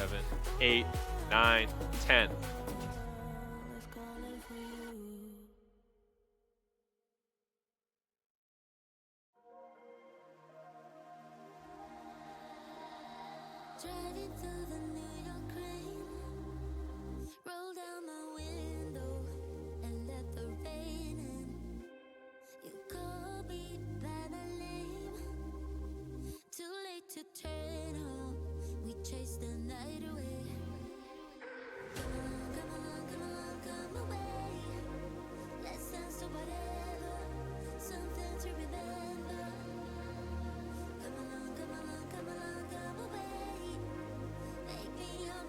7, 8, 9, 10. Driving through the New York rain, roll down my window and let the rain in. You call me by my name, too late to turn home. We chase the night away. Come along, come along, come along, come away. Let's dance to whatever, something to remember. Come along, come along, come along, come away. Make me your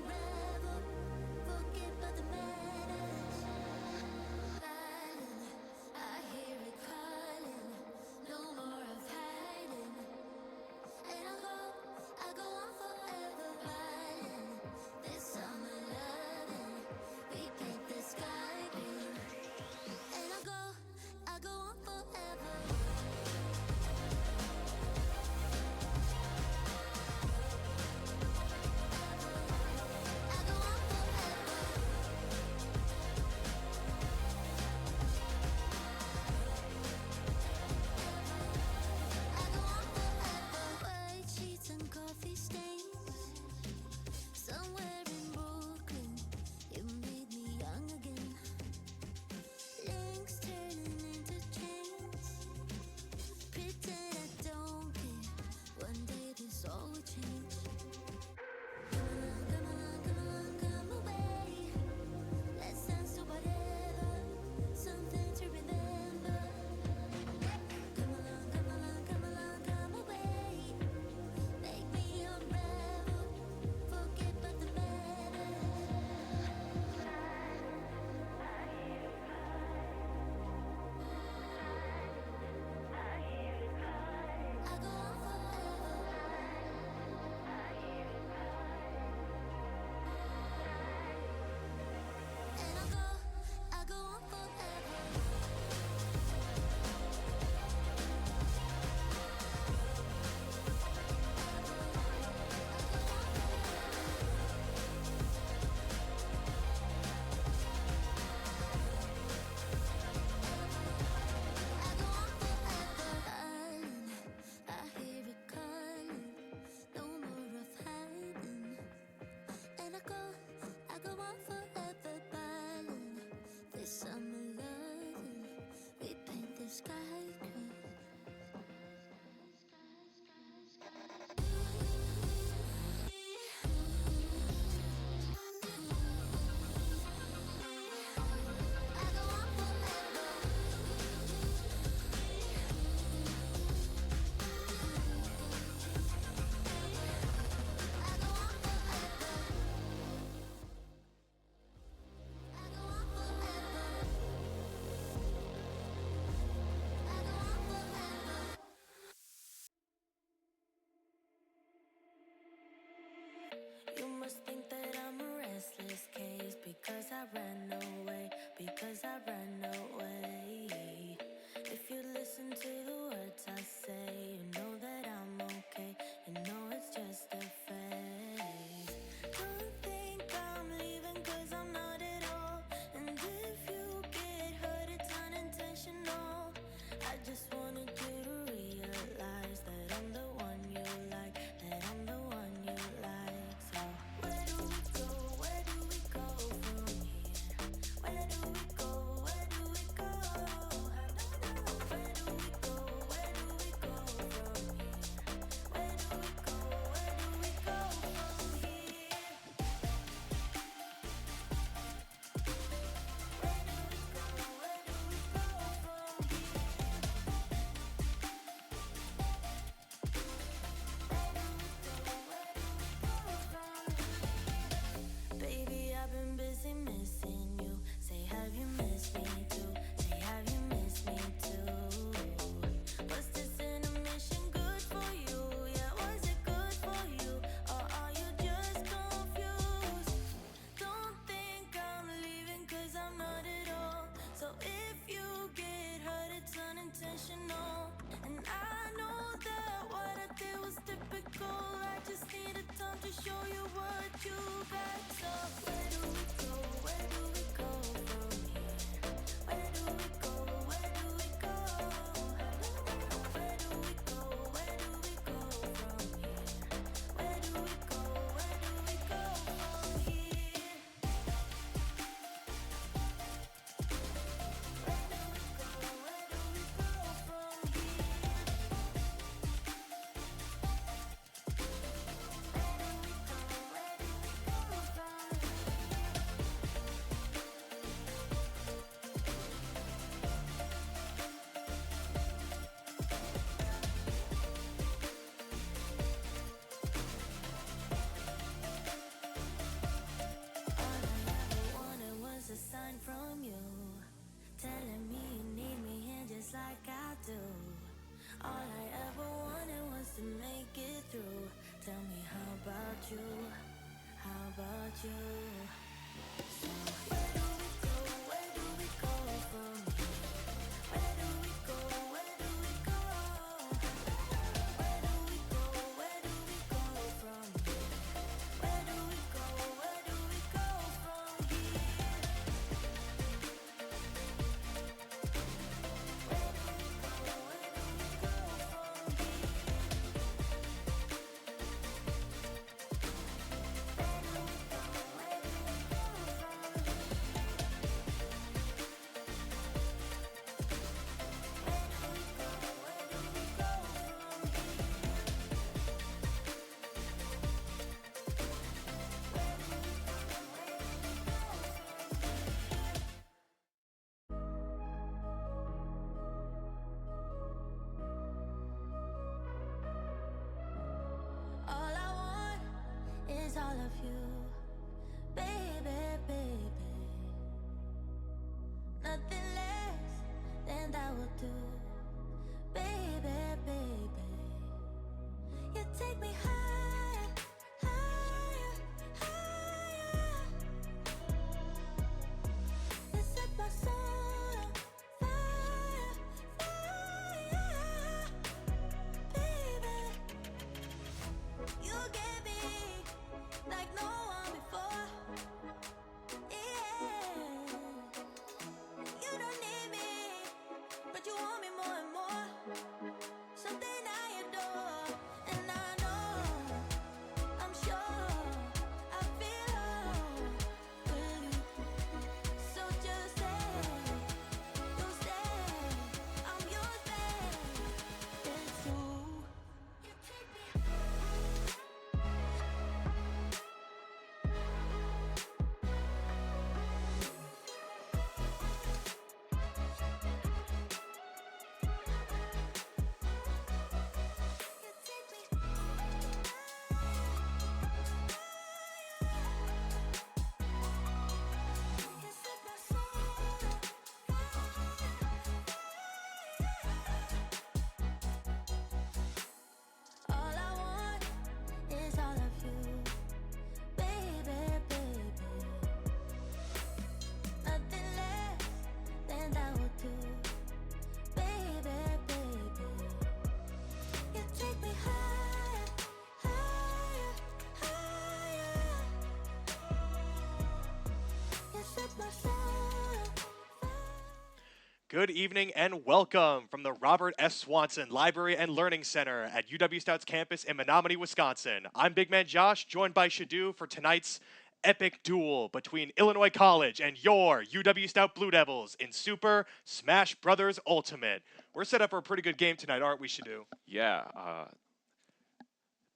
Good evening and welcome from the Robert S. Swanson Library and Learning Center at UW-Stout's campus in Menominee, Wisconsin. I'm Big Man Josh, joined by Shadu for tonight's epic duel between Illinois College and your UW-Stout Blue Devils in Super Smash Brothers Ultimate. We're set up for a pretty good game tonight, aren't we, Shadu? Yeah,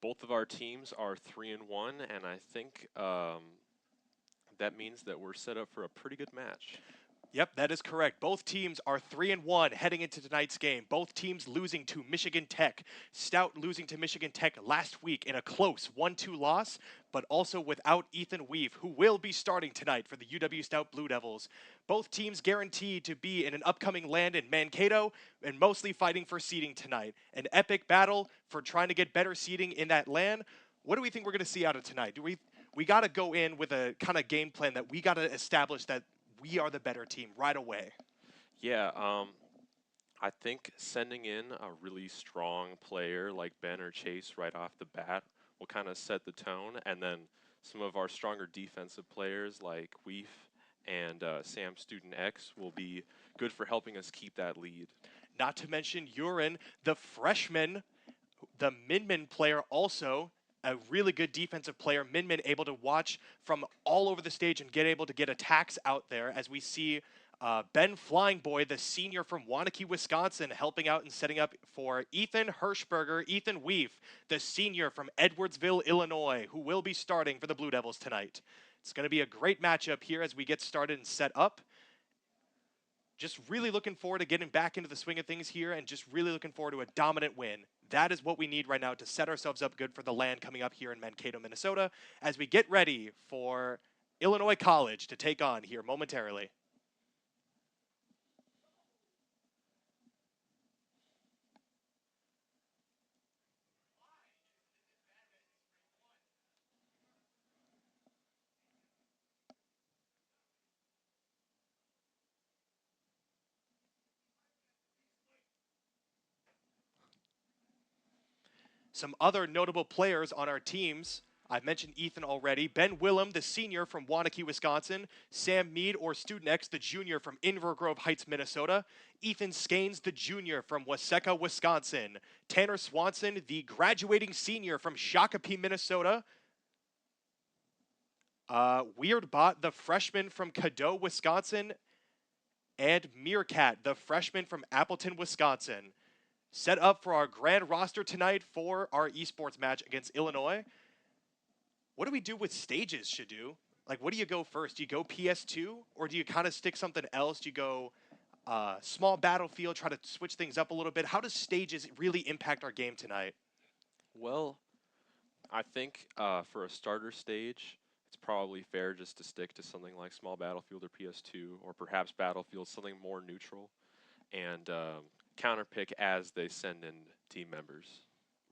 both of our teams are 3-1, and I think that means that we're set up for a pretty good match. Yep, that is correct. Both teams are 3-1 heading into tonight's game. Both teams losing to Michigan Tech. Stout losing to Michigan Tech last week in a close 1-2 loss, but also without Ethan Weave, who will be starting tonight for the UW-Stout Blue Devils. Both teams guaranteed to be in an upcoming land in Mankato and mostly fighting for seeding tonight. An epic battle for trying to get better seeding in that land. What do we think we're going to see out of tonight? We got to go in with a kind of game plan that we got to establish that we are the better team right away. Yeah, I think sending in a really strong player like Ben or Chase right off the bat will kind of set the tone, and then some of our stronger defensive players like Weef and Sam Student X will be good for helping us keep that lead. Not to mention Urin, the freshman, the Min player also, a really good defensive player. Min able to watch from all over the stage and able to get attacks out there as we see Ben Flying Boy, the senior from Waunakee, Wisconsin, helping out and setting up for Ethan Hirschberger, Ethan Weef, the senior from Edwardsville, Illinois, who will be starting for the Blue Devils tonight. It's going to be a great matchup here as we get started and set up. Just really looking forward to getting back into the swing of things here and just really looking forward to a dominant win. That is what we need right now to set ourselves up good for the land coming up here in Mankato, Minnesota, as we get ready for Illinois College to take on here momentarily. Some other notable players on our teams. I've mentioned Ethan already. Ben Willem, the senior from Waunakee, Wisconsin. Sam Mead, or Student X, the junior from Inver Grove Heights, Minnesota. Ethan Skanes, the junior from Waseca, Wisconsin. Tanner Swanson, the graduating senior from Shakopee, Minnesota. Weirdbot, the freshman from Kato, Wisconsin. And Meerkat, the freshman from Appleton, Wisconsin. Set up for our grand roster tonight for our esports match against Illinois. What do we do with stages, Shadu? Like, what do you go first? Do you go PS2, or do you kind of stick something else? Do you go small battlefield, try to switch things up a little bit? How does stages really impact our game tonight? Well, I think for a starter stage, it's probably fair just to stick to something like Small Battlefield or PS2, or perhaps Battlefield, something more neutral, and counterpick as they send in team members.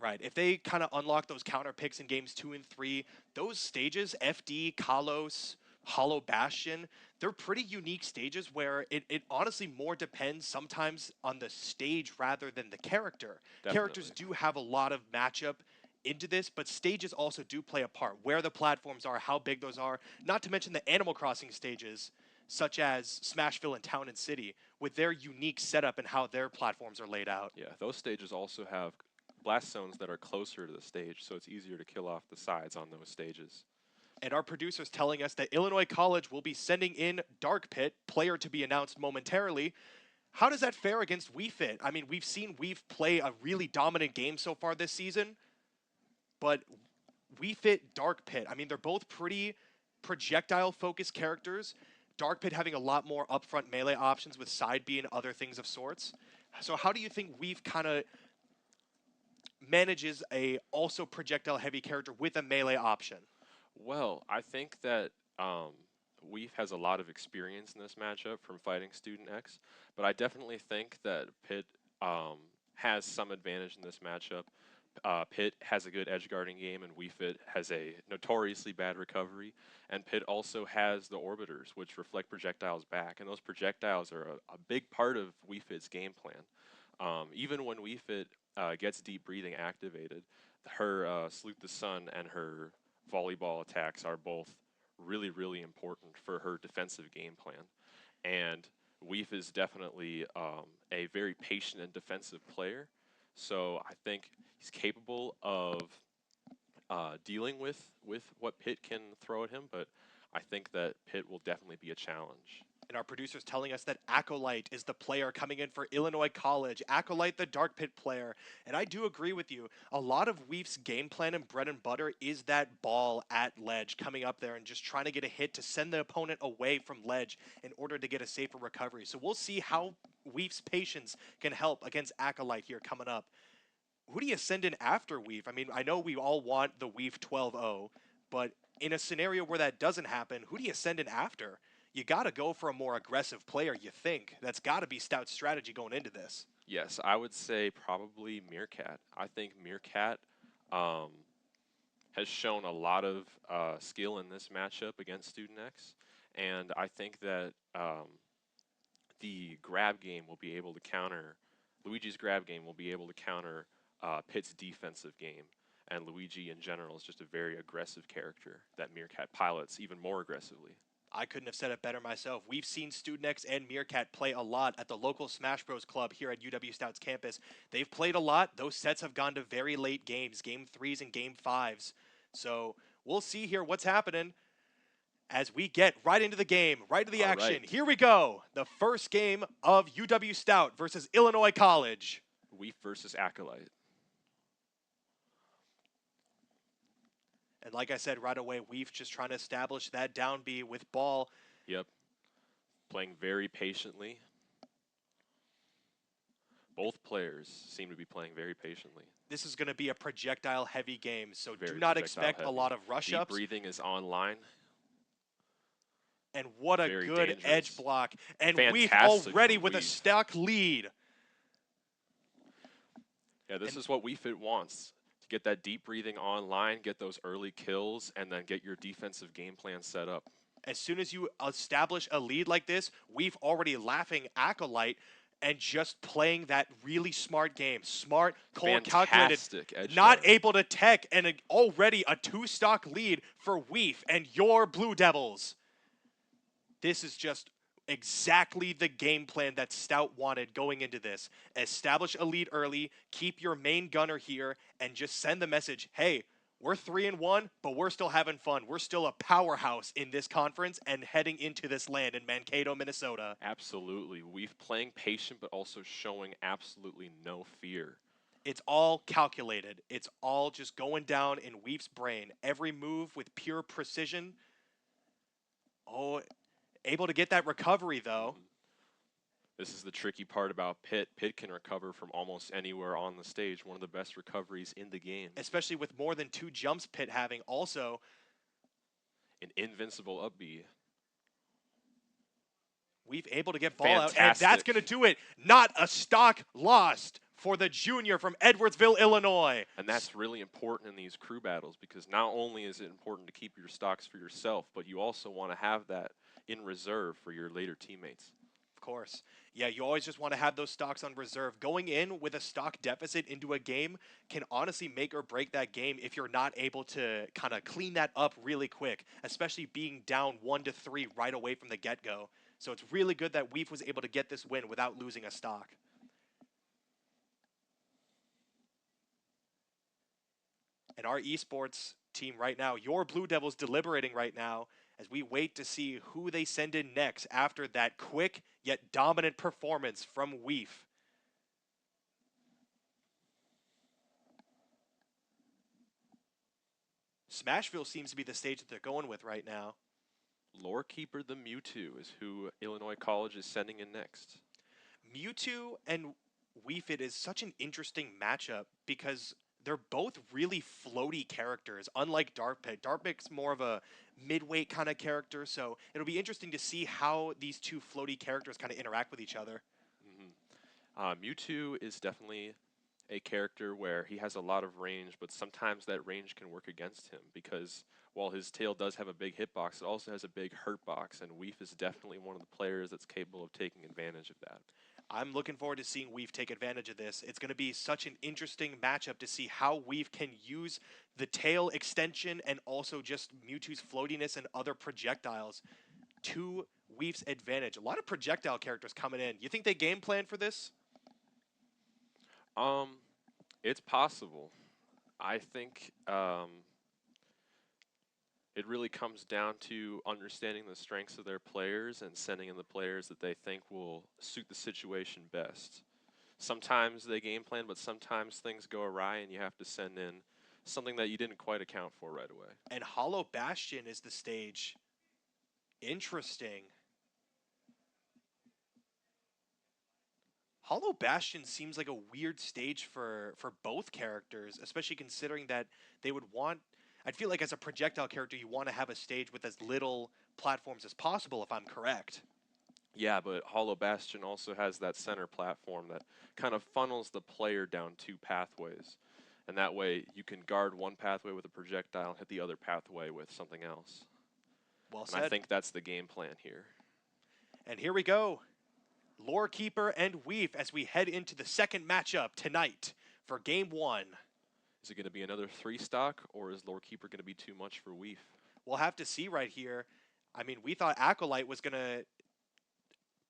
Right. If they kind of unlock those counter picks in games 2 and 3, those stages, FD, Kalos, Hollow Bastion, they're pretty unique stages where it honestly more depends sometimes on the stage rather than the character. Definitely. Characters do have a lot of matchup into this, but stages also do play a part. Where the platforms are, how big those are, not to mention the Animal Crossing stages, such as Smashville and Town and City, with their unique setup and how their platforms are laid out. Yeah, those stages also have blast zones that are closer to the stage, so it's easier to kill off the sides on those stages. And our producer's telling us that Illinois College will be sending in Dark Pit, player to be announced momentarily. How does that fare against WeFit? I mean, we've seen Weef play a really dominant game so far this season, but WeFit, Dark Pit, I mean, they're both pretty projectile-focused characters. Dark Pit having a lot more upfront melee options with side B and other things of sorts. So how do you think Weave kind of manages a also projectile heavy character with a melee option? Well, I think that Weef has a lot of experience in this matchup from fighting Student X, but I definitely think that Pitt has some advantage in this matchup. Pitt has a good edge guarding game, and Weefit has a notoriously bad recovery. And Pitt also has the orbiters, which reflect projectiles back, and those projectiles are a big part of Weefit's game plan. Even when Weefit gets deep breathing activated, her Salute the Sun and her volleyball attacks are both really, really important for her defensive game plan. And Weef is definitely a very patient and defensive player, so I think he's capable of dealing with what Pitt can throw at him. But I think that Pitt will definitely be a challenge. And our producer's telling us that Acolyte is the player coming in for Illinois College. Acolyte, the Dark Pit player. And I do agree with you. A lot of Weef's game plan and bread and butter is that ball at ledge, coming up there and just trying to get a hit to send the opponent away from ledge in order to get a safer recovery. So we'll see how Weef's patience can help against Acolyte here coming up. Who do you send in after Weef? I mean, I know we all want the Weef 12-0, but in a scenario where that doesn't happen, who do you send in after? You got to go for a more aggressive player, you think. That's got to be Stout's strategy going into this. Yes, I would say probably Meerkat. I think Meerkat um, has shown a lot of skill in this matchup against Student X, and I think that the grab game will be able to counter Luigi's grab game will be able to counter Pitt's defensive game. And Luigi in general is just a very aggressive character that Meerkat pilots even more aggressively. I couldn't have said it better myself. We've seen Student X and Meerkat play a lot at the local Smash Bros. Club here at UW-Stout's campus. They've played a lot. Those sets have gone to very late games, game 3s and game 5s. So we'll see here what's happening as we get right into the game, right to the All action. right. Here we go. The first game of UW-Stout versus Illinois College. Weef versus Acolyte. And like I said right away, Weef just trying to establish that down B with ball. Yep. Playing very patiently. Both players seem to be playing very patiently. This is going to be a projectile-heavy game, so Very do not projectile expect a heavy. lot of rush-ups. Deep breathing is online. And what a Very good dangerous. edge block. And Weef Fantastic already from with a Weef. stock lead. Yeah, this is what WeFit wants. To get that deep breathing online, get those early kills, and then get your defensive game plan set up. As soon as you establish a lead like this, Weef already laughing Acolyte and just playing that really smart game. Smart, cold, calculated, Fantastic edge not guard. able to tech, and already a 2-stock lead for Weef and your Blue Devils. This is just exactly the game plan that Stout wanted going into this. Establish a lead early, keep your main gunner here, and just send the message, hey, we're 3-1, but we're still having fun. We're still a powerhouse in this conference and heading into this land in Mankato, Minnesota. Absolutely. Weef playing patient, but also showing absolutely no fear. It's all calculated. It's all just going down in Weef's brain. Every move with pure precision. Oh, able to get that recovery, though. This is the tricky part about Pitt. Pitt can recover from almost anywhere on the stage. One of the best recoveries in the game. Especially with more than 2 jumps Pitt having. Also, An invincible up B. We've able to get ball out, and that's Fantastic. going to do it. Not a stock lost for the junior from Edwardsville, Illinois. And that's really important in these crew battles because not only is it important to keep your stocks for yourself, but you also want to have that in reserve for your later teammates. Of course. Yeah, you always just want to have those stocks on reserve. Going in with a stock deficit into a game can honestly make or break that game if you're not able to kind of clean that up really quick, especially being down 1-3 right away from the get-go. So it's really good that Weef was able to get this win without losing a stock. And our esports team right now, your Blue Devils deliberating right now as we wait to see who they send in next after that quick yet dominant performance from Weef. Smashville seems to be the stage that they're going with right now. Lorekeeper the Mewtwo is who Illinois College is sending in next. Mewtwo and Weefit is such an interesting matchup because they're both really floaty characters, unlike Darkpit. Darkpit's more of a midweight kind of character, so it'll be interesting to see how these two floaty characters kind of interact with each other. Mewtwo is definitely a character where he has a lot of range, but sometimes that range can work against him because while his tail does have a big hitbox, it also has a big hurt box, and Weef is definitely one of the players that's capable of taking advantage of that. I'm looking forward to seeing Weef take advantage of this. It's going to be such an interesting matchup to see how Weef can use the tail extension and also just Mewtwo's floatiness and other projectiles. to Weef's advantage. A lot of projectile characters coming in. You think they game plan for this? Um, it's possible. I think it really comes down to understanding the strengths of their players and sending in the players that they think will suit the situation best. Sometimes they game plan, but sometimes things go awry and you have to send in something that you didn't quite account for right away. And Hollow Bastion is the stage. Interesting. Hollow Bastion seems like a weird stage for both characters, especially considering that they would want. I'd feel like as a projectile character, you want to have a stage with as little platforms as possible, if I'm correct. Yeah, but Hollow Bastion also has that center platform that kind of funnels the player down two pathways. And that way you can guard one pathway with a projectile and hit the other pathway with something else. Well And I said. think that's the game plan here. And here we go. Lore Keeper and Weef as we head into the second matchup tonight for Game 1. Is it going to be another 3-stock, or is Lore Keeper going to be too much for Weef? We'll have to see right here. I mean, we thought Acolyte was going to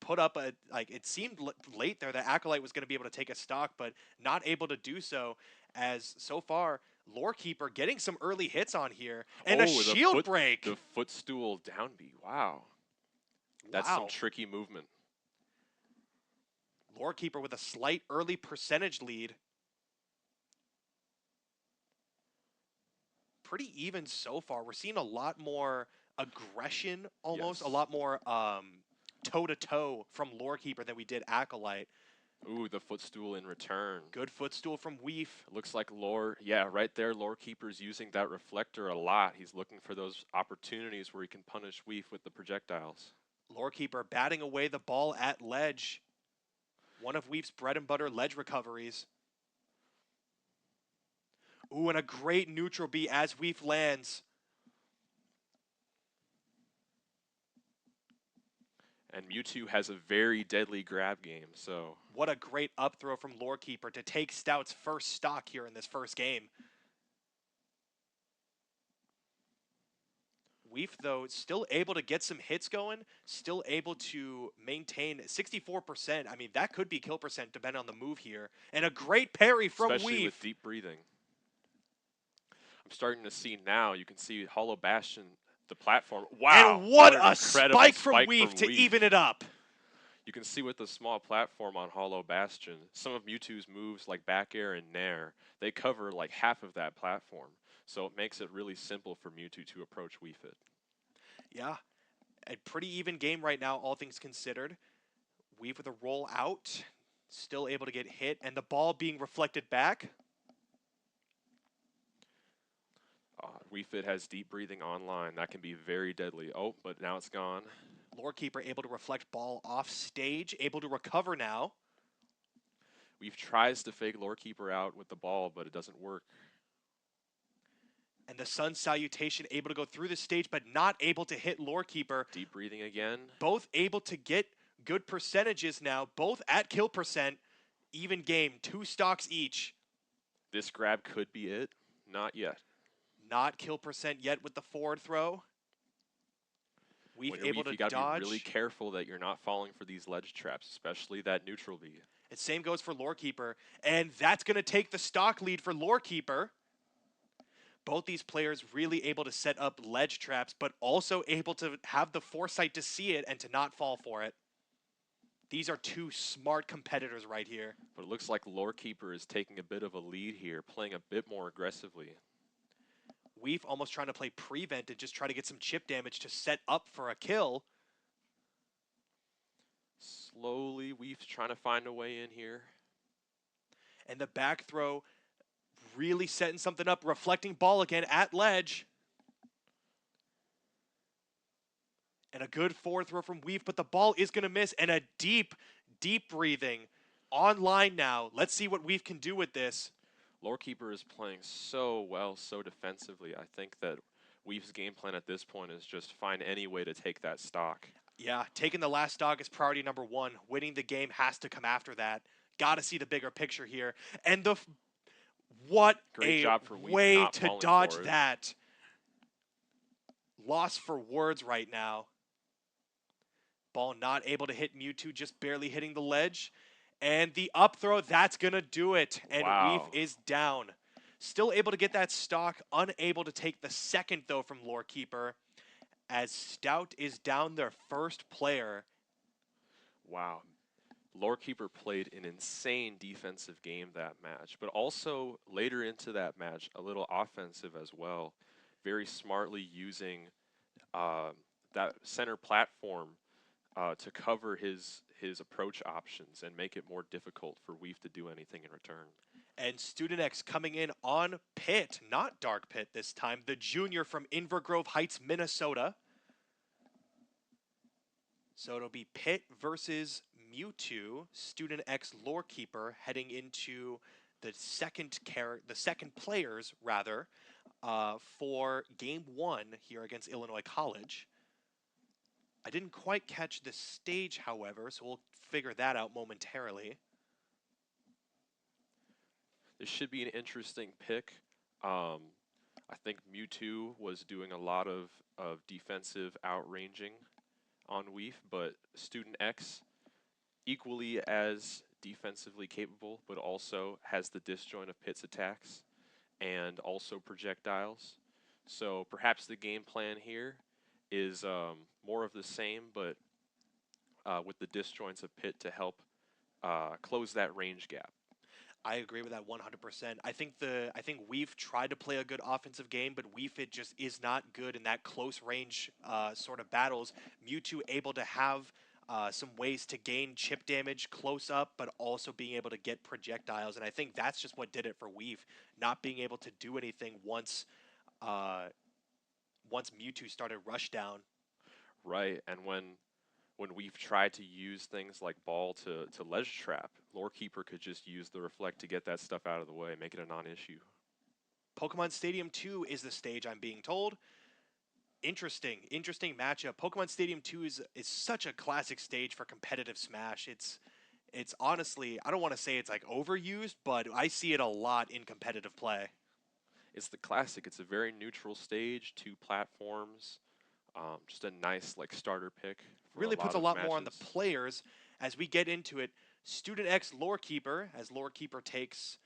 put up a, like, it seemed late there that Acolyte was going to be able to take a stock, but not able to do so, as so far, Lore Keeper getting some early hits on here, and a shield break. The footstool down B. Wow. That's some tricky movement. Lore Keeper with a slight early percentage lead. Pretty even so far. We're seeing a lot more aggression, almost Yes. a lot more toe-to-toe from Lore Keeper than we did Acolyte. Ooh, the footstool in return. Good footstool from Weef. Looks like Lore, yeah, right there, Lore Keeper's using that reflector a lot. He's looking for those opportunities where he can punish Weef with the projectiles. Lore Keeper batting away the ball at ledge. One of Weef's bread and butter ledge recoveries. Ooh, and a great neutral B as Weef lands. And Mewtwo has a very deadly grab game, so. What a great up throw from Lore Keeper to take Stout's first stock here in this first game. Weef, though, still able to get some hits going, still able to maintain 64%. I mean, that could be kill percent depending on the move here. And a great parry from Especially Weef. with deep breathing. I'm starting to see now, you can see Hollow Bastion, the platform. Wow. And what an a incredible spike from Weef to even it up. You can see with the small platform on Hollow Bastion, some of Mewtwo's moves like back air and nair, they cover like half of that platform. So it makes it really simple for Mewtwo to approach Weef it. Yeah, a pretty even game right now, all things considered. Weef with a roll out, still able to get hit, and the ball being reflected back. Weef it has deep breathing online. That can be very deadly. Oh, but now it's gone. Lore Keeper able to reflect ball off stage, able to recover now. Weef tries to fake Lore Keeper out with the ball, but it doesn't work. And the Sun Salutation able to go through the stage, but not able to hit Lore Keeper. Deep breathing again. Both able to get good percentages now, both at kill percent. Even game, 2 stocks each. This grab could be it. Not yet. Not kill percent yet with the forward throw. Weef able to you gotta dodge. be really careful that you're not falling for these ledge traps, especially that neutral B. And same goes for Lore Keeper. And that's going to take the stock lead for Lore Keeper. Both these players really able to set up ledge traps, but also able to have the foresight to see it and to not fall for it. These are two smart competitors right here. But it looks like Lore Keeper is taking a bit of a lead here, playing a bit more aggressively. Weef almost trying to play prevent and just try to get some chip damage to set up for a kill. Slowly, Weef's trying to find a way in here. And the back throw really setting something up, reflecting ball again at ledge. And a good forward throw from Weef, but the ball is going to miss. And a deep, deep breathing online now. Let's see what Weef can do with this. Lore Keeper is playing so well, so defensively. I think that Weef's game plan at this point is just find any way to take that stock. Yeah, taking the last stock is priority number 1. Winning the game has to come after that. Got to see the bigger picture here. And what Great a job for Weef way not to falling dodge for it. that. Lost for words right now. Ball not able to hit Mewtwo, just barely hitting the ledge. And the up throw, that's going to do it. And Weave Wow. is down. Still able to get that stock, unable to take the second, though, from Lorekeeper, as Stout is down their first player. Wow. Lorekeeper played an insane defensive game that match, but also later into that match, a little offensive as well. Very smartly using uh, that center platform to cover his approach options and make it more difficult for Weave to do anything in return. And Student X coming in on Pit, not Dark Pit this time, the junior from Invergrove Heights, Minnesota. So it'll be Pit versus Mewtwo, Student X Lorekeeper heading into the second players rather, for game 1 here against Illinois College. I didn't quite catch the stage, however, so we'll figure that out momentarily. This should be an interesting pick. I think Mewtwo was doing a lot of defensive outranging on Weave, but Student X equally as defensively capable, but also has the disjoint of Pit's attacks and also projectiles. So perhaps the game plan here is more of the same, but with the disjoints of Pit to help close that range gap. I agree with that 100%. I think Weave tried to play a good offensive game, but Weave it just is not good in that close range sort of battles. Mewtwo able to have some ways to gain chip damage close up, but also being able to get projectiles, and I think that's just what did it for Weave, not being able to do anything once Mewtwo started rush down. Right, and when we've tried to use things like ball to ledge trap, Lorekeeper could just use the reflect to get that stuff out of the way, make it a non-issue. Pokemon Stadium 2 is the stage, I'm being told. Interesting matchup. Pokemon Stadium 2 is such a classic stage for competitive Smash. It's honestly, I don't want to say it's like overused, but I see it a lot in competitive play. It's the classic. It's a very neutral stage, two platforms, just a nice like starter pick for a Really puts lot a of lot more on the matches. players as we get into it. Student X Lorekeeper, as Lorekeeper takes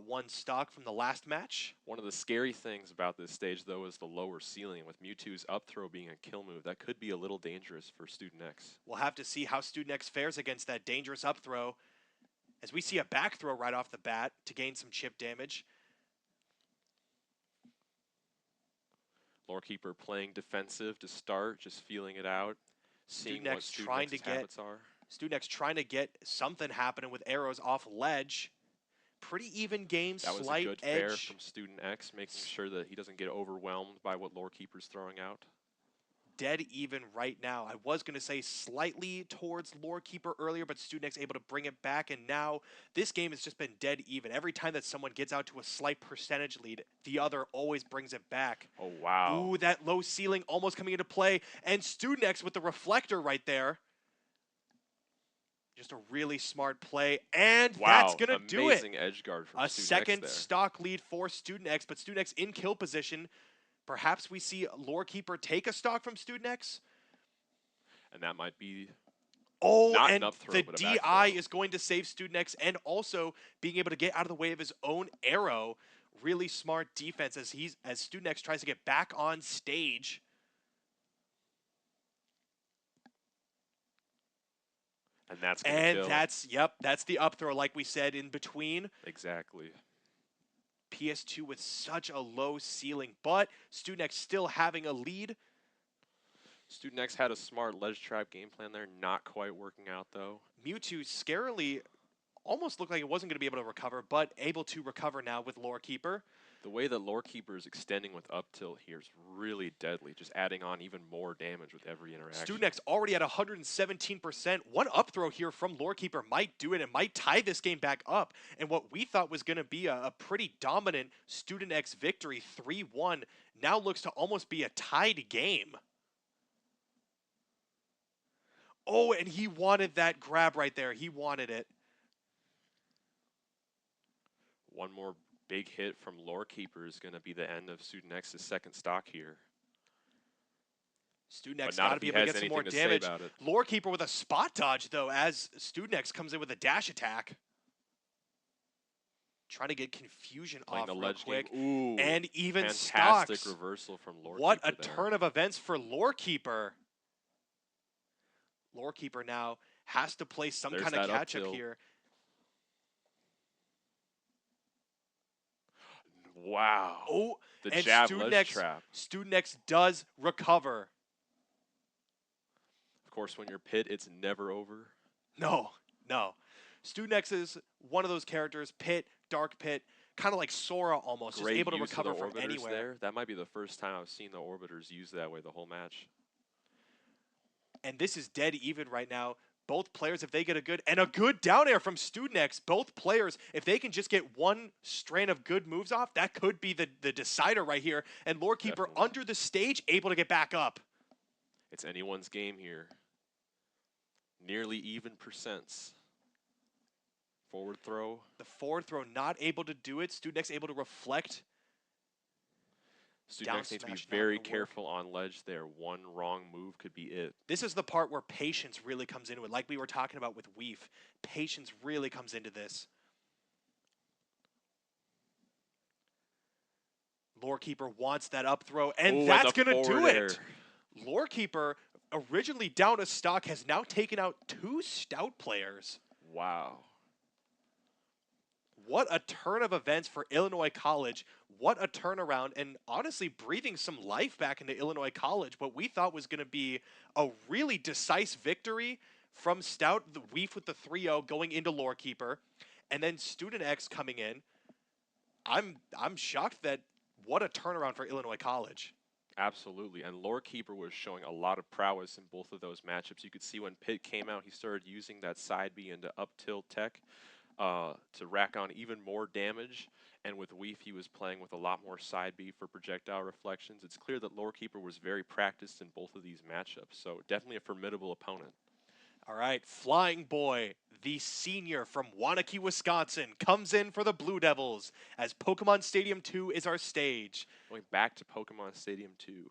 one stock from the last match. One of the scary things about this stage, though, is the lower ceiling. With Mewtwo's up throw being a kill move, that could be a little dangerous for Student X. We'll have to see how Student X fares against that dangerous up throw, as we see a back throw right off the bat to gain some chip damage. Lorekeeper playing defensive to start, just feeling it out, seeing what Student X's habits are. Student X trying to get something happening with arrows off ledge. Pretty even game, That was slight a good edge. fair from Student X, making sure that he doesn't get overwhelmed by what Lorekeeper's throwing out. Dead even right now. I was going to say slightly towards Lorekeeper earlier, but Student X able to bring it back, and now this game has just been dead even. Every time that someone gets out to a slight percentage lead, the other always brings it back. Oh, wow. Ooh, that low ceiling almost coming into play, and Student X with the reflector right there. Just a really smart play, and that's going to do it. Amazing edge guard from A Student second X there. stock lead for Student X, but Student X in kill position. Perhaps we see Lorekeeper take a stock from Student X. And that might be Oh, not and an up throw, the but a back DI throw. is going to save Student X, and also being able to get out of the way of his own arrow. Really smart defense as Student X tries to get back on stage. And that's going to kill. That's the up throw like we said in between. Exactly. PS2 with such a low ceiling, but Student X still having a lead. Student X had a smart ledge trap game plan there, not quite working out though. Mewtwo scarily almost looked like it wasn't going to be able to recover, but able to recover now with Lorekeeper. The way that Lorekeeper is extending with up tilt here is really deadly, just adding on even more damage with every interaction. Student X already at 117%. One up throw here from Lorekeeper might do it and might tie this game back up. And what we thought was going to be a pretty dominant Student X victory, 3-1, now looks to almost be a tied game. Oh, and he wanted that grab right there. He wanted it. One more big hit from Lorekeeper is going to be the end of Student X's second stock here. Student but X not got to if be he able to has get some more anything to say damage. about it. Lore Keeper with a spot dodge, though, as Student X comes in with a dash attack. Trying to get confusion Playing off the real ledge game. quick. Ooh, And even fantastic stocks. reversal from Lore What a Keeper there. turn of events for Lore Keeper. Lore Keeper now has to play some There's kind of that up catch-up tilt. here. Wow. Oh, The and jab ledge trap. Student X does recover. Of course, when you're Pit, it's never over. No. Student X is one of those characters, Pit, Dark Pit, kind of like Sora almost, Great just able to use of the recover from orbiters anywhere. there. That might be the first time I've seen the orbiters used that way the whole match. And this is dead even right now. Both players, if they get a good down air from Student X, both players, if they can just get one strand of good moves off, that could be the decider right here. And Lore Keeper Definitely. under the stage, able to get back up. It's anyone's game here. Nearly even percents. Forward throw. The forward throw not able to do it. Student X able to reflect. Student X needs to be smash not very gonna work. careful on ledge there. One wrong move could be it. This is the part where patience really comes into it. Like we were talking about with Weef, patience really comes into this. Lore Keeper wants that up throw, and Ooh, that's the going to do forward it. Lore Keeper, originally down a stock, has now taken out 2 Stout players. Wow. What a turn of events for Illinois College. What a turnaround, and honestly breathing some life back into Illinois College. What we thought was going to be a really decisive victory from Stout, the Weef with the 3-0 going into Lore Keeper, and then Student X coming in. I'm shocked that what a turnaround for Illinois College. Absolutely. And Lore Keeper was showing a lot of prowess in both of those matchups. You could see when Pit came out, he started using that side B into up tilt tech to rack on even more damage. And with Weef, he was playing with a lot more side B for projectile reflections. It's clear that Lore Keeper was very practiced in both of these matchups. So definitely a formidable opponent. All right, Flying Boy, the senior from Waunakee, Wisconsin, comes in for the Blue Devils as Pokemon Stadium 2 is our stage. Going back to Pokemon Stadium 2.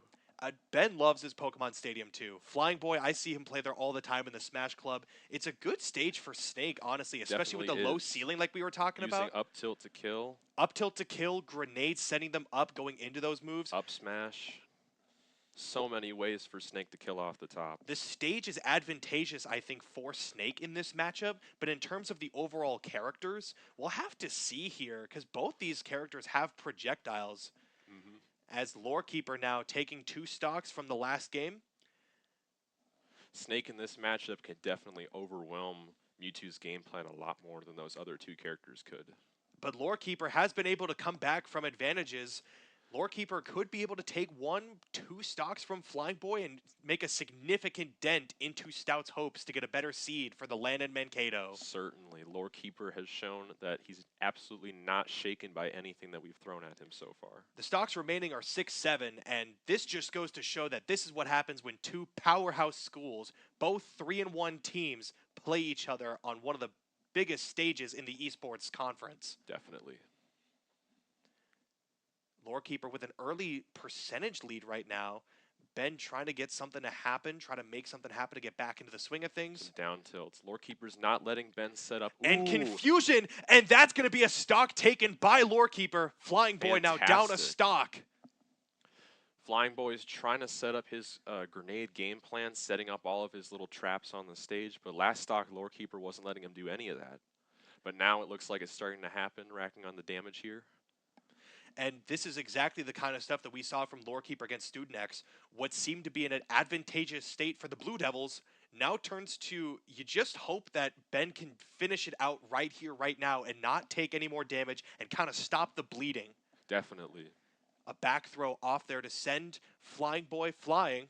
Ben loves his Pokemon Stadium 2. Flying Boy, I see him play there all the time in the Smash Club. It's a good stage for Snake, honestly, especially with the Definitely low is. ceiling like we were talking Using about. up tilt to kill, Up tilt to kill, grenades, setting them up, going into those moves. up smash. So many ways for Snake to kill off the top. The stage is advantageous, I think, for Snake in this matchup, but in terms of the overall characters, we'll have to see here, because both these characters have projectiles. As Lore Keeper now taking 2 stocks from the last game. Snake in this matchup can definitely overwhelm Mewtwo's game plan a lot more than those other 2 characters could. But Lore Keeper has been able to come back from advantages. Lore Keeper could be able to take 1-2 stocks from Flying Boy and make a significant dent into Stout's hopes to get a better seed for the Land Mankato. Certainly. Lore Keeper has shown that he's absolutely not shaken by anything that we've thrown at him so far. The stocks remaining are 6-7, and this just goes to show that this is what happens when 2 powerhouse schools, both 3-1 teams, play each other on one of the biggest stages in the esports conference. Definitely. Lore Keeper with an early percentage lead right now. Ben trying to get something to happen, try to make something happen to get back into the swing of things. Some down tilts. Lore Keeper's not letting Ben set up. And Ooh, confusion, and that's going to be a stock taken by Lore Keeper. Flying Boy now down a Fantastic. stock. Flying Boy's trying to set up his grenade game plan, setting up all of his little traps on the stage, but last stock, Lore Keeper wasn't letting him do any of that. But now it looks like it's starting to happen, racking on the damage here. And this is exactly the kind of stuff that we saw from Lore Keeper against Student X. What seemed to be in an advantageous state for the Blue Devils now turns to, you just hope that Ben can finish it out right here, right now, and not take any more damage and kind of stop the bleeding. Definitely. A back throw off there to send Flying Boy flying.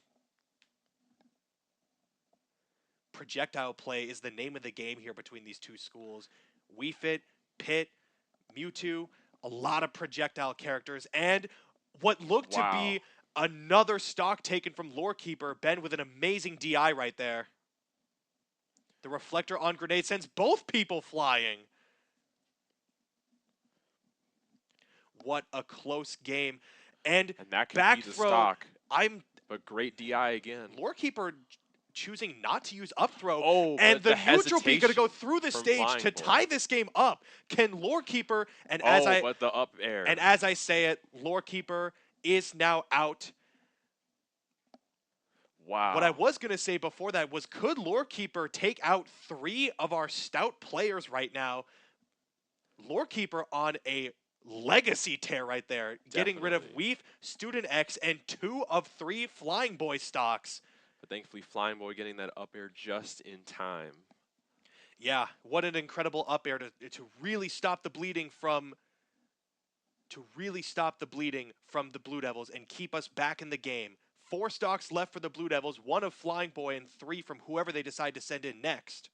Projectile play is the name of the game here between these 2 schools. Wii Fit, Pit, Mewtwo, a lot of projectile characters, and what looked to be another stock taken from Lore Keeper, Ben with an amazing DI right there. The reflector on grenade sends both people flying. What a close game. And that could back be the throw, stock. I'm But great DI again. Lorekeeper choosing not to use up throw, Oh, and but the the neutral B going to go hesitation through the from stage Flying to Boy. tie this game up. Can Lorekeeper, Oh, but the up air. and as I say it, Lorekeeper is now out. Wow. What I was going to say before that was, could Lorekeeper take out 3 of our Stout players right now? Lorekeeper on a legacy tear right there, getting rid of Definitely. Weef, Student X, and 2 of 3 Flying Boy stocks. But thankfully, Flying Boy getting that up air just in time. Yeah, what an incredible up air to really stop the bleeding from the Blue Devils and keep us back in the game. 4 stocks left for the Blue Devils, 1 of Flying Boy and 3 from whoever they decide to send in next.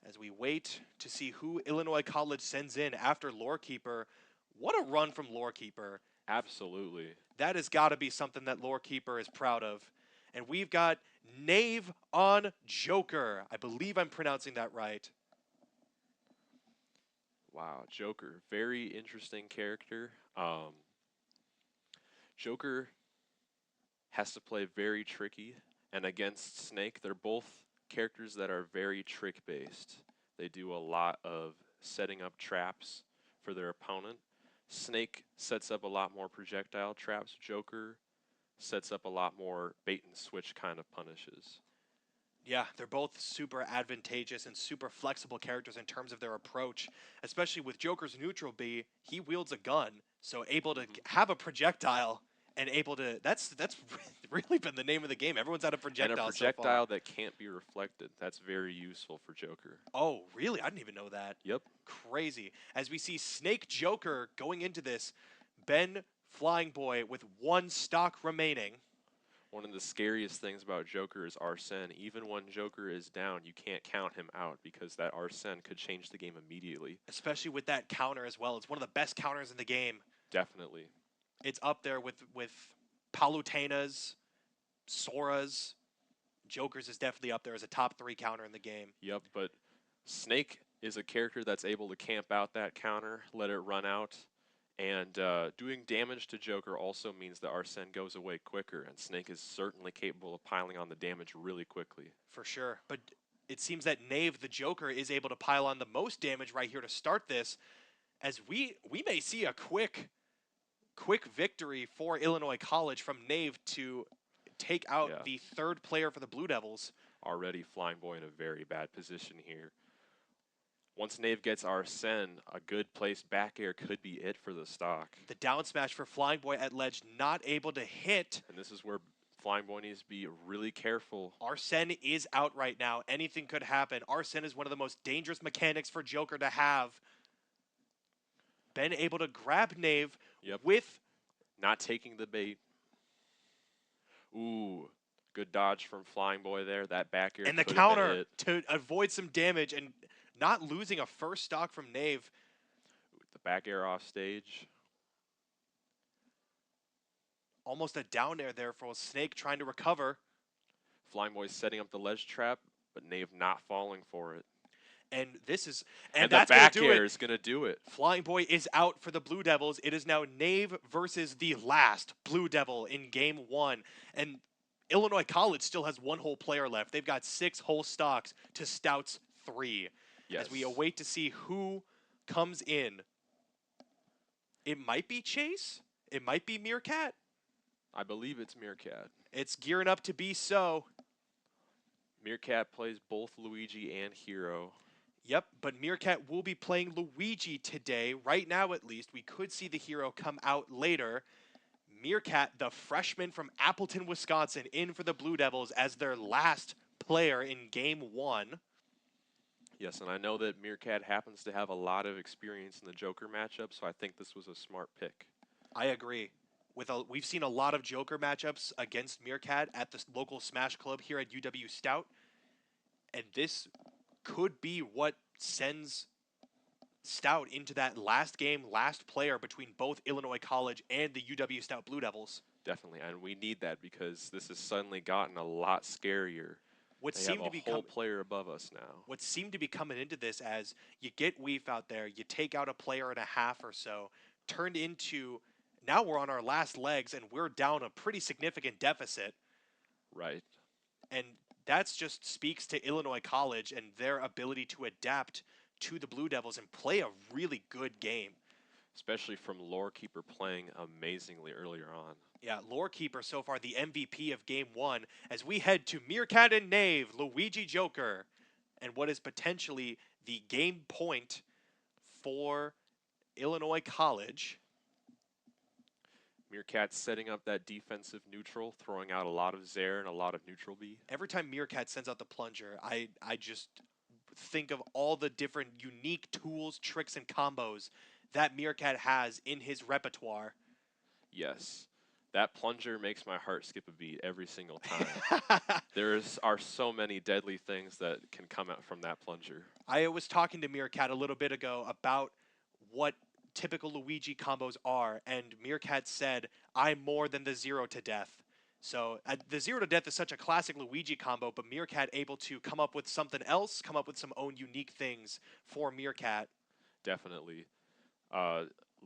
As we wait to see who Illinois College sends in after Lorekeeper, what a run from Lorekeeper. Absolutely. That has got to be something that Lorekeeper is proud of. And we've got Knave on Joker. I believe I'm pronouncing that right. Wow, Joker, very interesting character. Joker has to play very tricky, and against Snake, they're both characters that are very trick-based. They do a lot of setting up traps for their opponent. Snake sets up a lot more projectile traps. Joker sets up a lot more bait and switch kind of punishes. Yeah, they're both super advantageous and super flexible characters in terms of their approach, especially with Joker's neutral B. He wields a gun, so able to have a projectile and able to. That's really been the name of the game. Everyone's had a projectile. And a so projectile far. that can't be reflected. That's very useful for Joker. Oh, really? I didn't even know that. Yep. Crazy. As we see Snake Joker going into this, Ben Flying Boy with 1 stock remaining. One of the scariest things about Joker is Arsene. Even when Joker is down, you can't count him out because that Arsene could change the game immediately. Especially with that counter as well. It's one of the best counters in the game. Definitely. It's up there with Palutena's, Sora's. Joker's is definitely up there as a top 3 counter in the game. Yep, but Snake is a character that's able to camp out that counter, let it run out, and doing damage to Joker also means that Arsene goes away quicker, and Snake is certainly capable of piling on the damage really quickly. For sure. But it seems that Knave, the Joker, is able to pile on the most damage right here to start this, as we may see a quick victory for Illinois College from Knave to take out the 3rd player for the Blue Devils. Already Flying Boy in a very bad position here. Once Knave gets Arsene, a good placed back air could be it for the stock. The down smash for Flying Boy at ledge, not able to hit. And this is where Flying Boy needs to be really careful. Arsene is out right now. Anything could happen. Arsene is one of the most dangerous mechanics for Joker to have. Ben able to grab Knave with... Not taking the bait. Ooh, good dodge from Flying Boy there. That back air and the could counter have been it. to avoid some damage and not losing a first stock from Knave. The back air off stage. Almost a down air there for Snake trying to recover. Flying Boy setting up the ledge trap, but Knave not falling for it. And this is... And that's the back gonna do air it. is going to do it. Flying Boy is out for the Blue Devils. It is now Knave versus the last Blue Devil in Game 1. And Illinois College still has 1 whole player left. They've got 6 whole stocks to Stout's 3. Yes. As we await to see who comes in. It might be Chase. It might be Meerkat. I believe it's Meerkat. It's gearing up to be so. Meerkat plays both Luigi and Hero. Yep, but Meerkat will be playing Luigi today. Right now, at least, we could see the Hero come out later. Meerkat, the freshman from Appleton, Wisconsin, in for the Blue Devils as their last player in Game 1. Yes, and I know that Meerkat happens to have a lot of experience in the Joker matchup, so I think this was a smart pick. I agree. We've seen a lot of Joker matchups against Meerkat at the local Smash Club here at UW-Stout, and this could be what sends Stout into that last game, last player between both Illinois College and the UW-Stout Blue Devils. Definitely, and we need that because this has suddenly gotten a lot scarier. what They have seemed a to be whole player above us now. what seemed to be coming into this as you get Weef out there, you take out a player and a half or so, turned into now we're on our last legs and we're down a pretty significant deficit. Right. And that's just speaks to Illinois College and their ability to adapt to the Blue Devils and play a really good game. Especially from Lorekeeper playing amazingly earlier on. Yeah, Lorekeeper so far the MVP of Game 1 as we head to Meerkat and Knave, Luigi Joker, and what is potentially the game point for Illinois College. Meerkat setting up that defensive neutral, throwing out a lot of Zaire and a lot of neutral B. Every time Meerkat sends out the plunger, I just think of all the different unique tools, tricks, and combos that Meerkat has in his repertoire. Yes. That plunger makes my heart skip a beat every single time. Are so many deadly things that can come out from that plunger. I was talking to Meerkat a little bit ago about what typical Luigi combos are, and Meerkat said, I'm more than the zero to death. So the zero to death is such a classic Luigi combo, but Meerkat able to come up with something else, come up with some own unique things for Meerkat. Definitely.